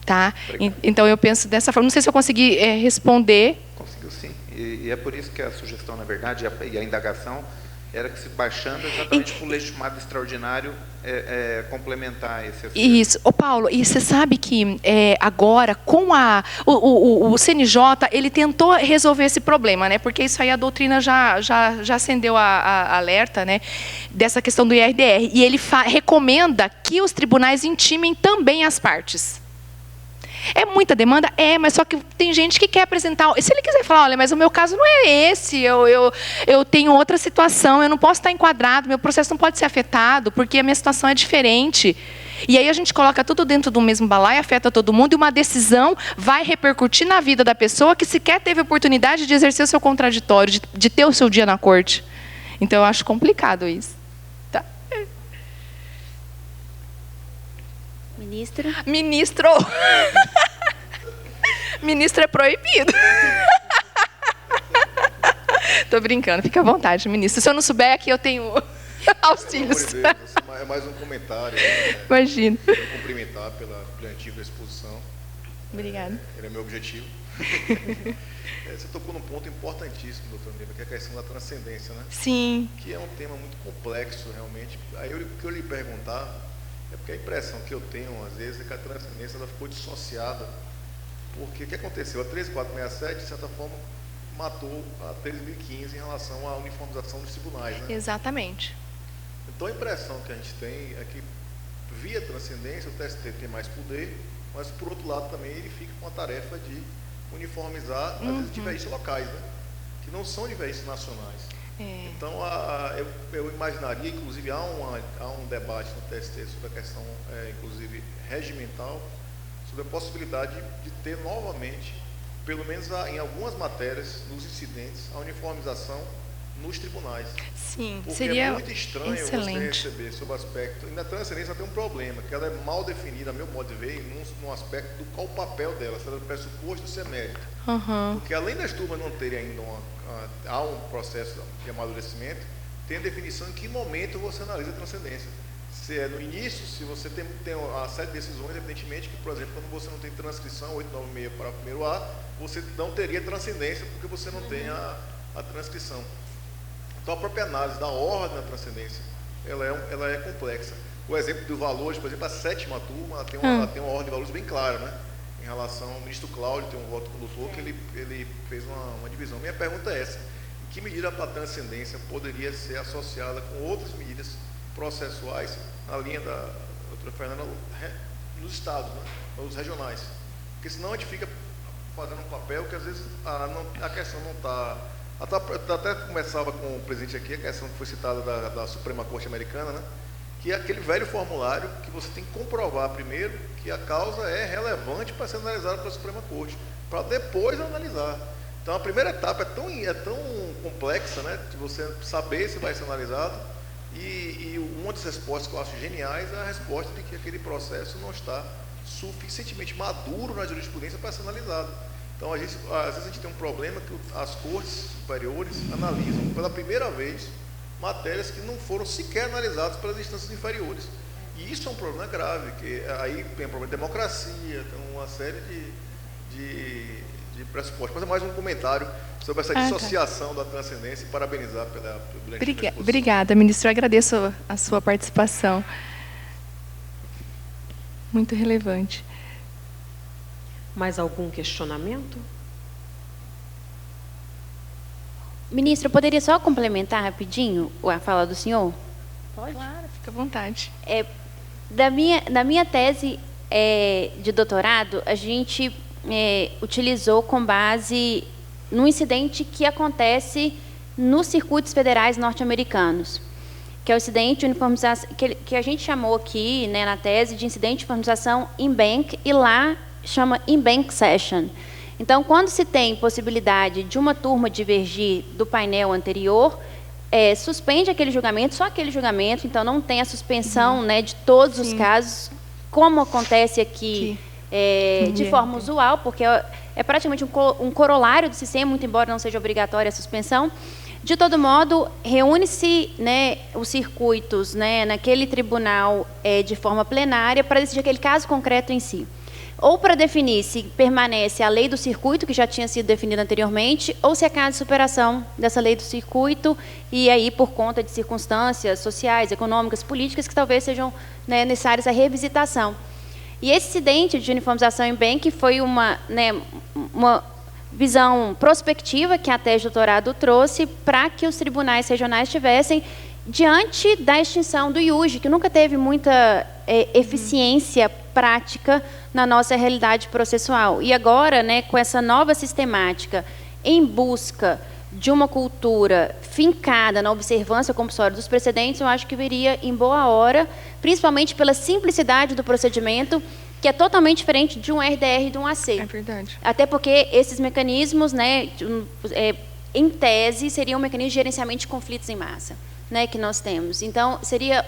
Tá? Então, eu penso dessa forma. Não sei se eu consegui responder. Conseguiu, sim. E é por isso que a sugestão, na verdade, e a indagação, era que se baixando exatamente para o legitimado extraordinário complementar esse aspecto. Isso. Ô, Paulo, e você sabe que agora, com o CNJ, ele tentou resolver esse problema, né? Porque isso aí a doutrina já acendeu a alerta, né? Dessa questão do IRDR. E ele recomenda que os tribunais intimem também as partes. É muita demanda? Mas só que tem gente que quer apresentar... Se ele quiser falar, olha, mas o meu caso não é esse, eu tenho outra situação, eu não posso estar enquadrado, meu processo não pode ser afetado, porque a minha situação é diferente. E aí a gente coloca tudo dentro do mesmo balaio, afeta todo mundo, e uma decisão vai repercutir na vida da pessoa que sequer teve oportunidade de exercer o seu contraditório, de ter o seu dia na corte. Então, eu acho complicado isso. Tá? Ministro? Ministro! Ministro é proibido. Estou brincando, fica à vontade, ministro. Se eu não souber, aqui eu tenho auxílios. Pelo amor de Deus, é mais um comentário. Imagino. Cumprimentar pela brilhantíssima exposição. Obrigada. Ele é meu objetivo. Você tocou num ponto importantíssimo, doutor Neiva, que é a questão da transcendência, né? Sim. Que é um tema muito complexo, realmente. Aí o que eu lhe perguntar é porque a impressão que eu tenho, às vezes, é que a transcendência ela ficou dissociada. Porque o que aconteceu? A 13467, de certa forma, matou a 13.015 em relação à uniformização dos tribunais, né? Exatamente. Então, a impressão que a gente tem é que, via transcendência, o TST tem mais poder, mas, por outro lado, também ele fica com a tarefa de uniformizar, às vezes, divergências locais, né? Que não são divergências nacionais. Então, eu imaginaria, inclusive, há um debate no TST sobre a questão, inclusive, regimental, sobre a possibilidade de ter novamente, pelo menos em algumas matérias, nos incidentes, a uniformização nos tribunais. Sim, porque seria é muito estranho excelente. você receber sobre o aspecto... E na transcendência tem um problema, que ela é mal definida, a meu modo de ver, num aspecto do qual o papel dela, se ela é pressuposto de ser mérito. Porque além das turmas não terem ainda há um processo de amadurecimento, tem a definição em que momento você analisa a transcendência. Se é no início, se você tem a série de decisões, evidentemente que, por exemplo, quando você não tem transcrição 896 para o primeiro A, você não teria transcendência porque você não tem a transcrição. Então, a própria análise da ordem da transcendência, ela é complexa. O exemplo dos valores, por exemplo, a 7ª turma, ela tem uma ordem de valores bem clara, né? Em relação ao ministro Cláudio, tem um voto condutor que ele fez uma divisão. Minha pergunta é essa: em que medida a transcendência poderia ser associada com outras medidas processuais, na linha da doutora Fernanda, nos estados, né? Nos regionais? Porque senão a gente fica fazendo um papel que às vezes a questão não está Até começava com o presidente aqui, a questão que foi citada da Suprema Corte Americana, né? Que é aquele velho formulário que você tem que comprovar primeiro que a causa é relevante para ser analisada pela Suprema Corte, para depois analisar. Então, a primeira etapa é tão complexa, né, de você saber se vai ser analisado, e uma das respostas que eu acho geniais é a resposta de que aquele processo não está suficientemente maduro na jurisprudência para ser analisado. Então, às vezes a gente tem um problema que as cortes superiores analisam pela primeira vez matérias que não foram sequer analisadas pelas instâncias inferiores. E isso é um problema grave, que aí tem um problema de democracia, tem uma série de pressupostos. Mas é mais um comentário sobre essa dissociação da transcendência e parabenizar pela exposição. Obrigada, ministro. Eu agradeço a sua participação. Muito relevante. Mais algum questionamento? Ministro, eu poderia só complementar rapidinho a fala do senhor? Pode? Claro, fica à vontade. Da minha tese de doutorado, a gente utilizou com base num incidente que acontece nos circuitos federais norte-americanos, que é o incidente de uniformização, que a gente chamou aqui, né, na tese, de incidente de uniformização in-bank, e lá chama in-bank session. Então, quando se tem possibilidade de uma turma divergir do painel anterior, suspende aquele julgamento, só aquele julgamento, então não tem a suspensão, né, de todos os casos, como acontece aqui de forma usual, porque é praticamente um corolário do sistema, muito embora não seja obrigatória a suspensão. De todo modo, reúne-se, né, os circuitos, né, naquele tribunal de forma plenária para decidir aquele caso concreto em si. Ou para definir se permanece a lei do circuito, que já tinha sido definida anteriormente, ou se é caso de superação dessa lei do circuito, e aí por conta de circunstâncias sociais, econômicas, políticas, que talvez sejam, né, necessárias a revisitação. E esse incidente de uniformização em bank foi uma visão prospectiva que a tese de doutorado trouxe para que os tribunais regionais tivessem, diante da extinção do iuge, que nunca teve muita eficiência prática na nossa realidade processual. E agora, né, com essa nova sistemática em busca de uma cultura fincada na observância compulsória dos precedentes, eu acho que viria em boa hora, principalmente pela simplicidade do procedimento, que é totalmente diferente de um RDR e de um AC. É verdade. Até porque esses mecanismos, né, em tese, seriam um mecanismo de gerenciamento de conflitos em massa, né, que nós temos. Então, seria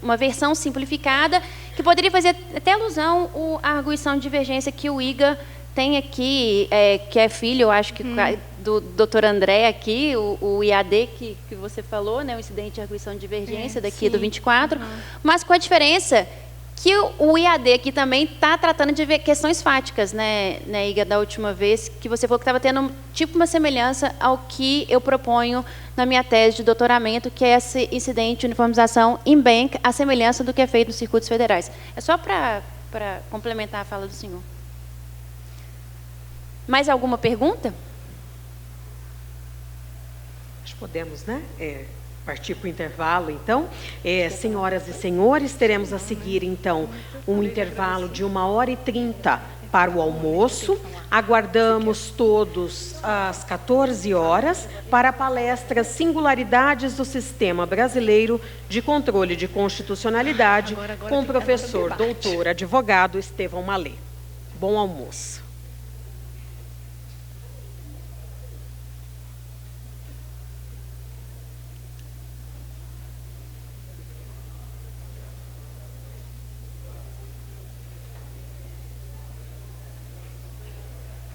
uma versão simplificada, que poderia fazer até alusão à arguição de divergência que o IGA tem aqui, que é filho, eu acho que do doutor André aqui, o IAD que você falou, né, o incidente de arguição de divergência daqui do 24, mas com a diferença que o IAD aqui também está tratando de questões fáticas, né, Iga, da última vez, que você falou que estava tendo tipo uma semelhança ao que eu proponho na minha tese de doutoramento, que é esse incidente de uniformização em bank, a semelhança do que é feito nos circuitos federais. É só para complementar a fala do senhor. Mais alguma pergunta? Acho que podemos, né? Partir para o intervalo, então. Senhoras e senhores, teremos a seguir, então, um intervalo de 1h30 para o almoço. Aguardamos todos às 14 horas para a palestra Singularidades do Sistema Brasileiro de Controle de Constitucionalidade, com o professor doutor advogado Estevão Malê. Bom almoço.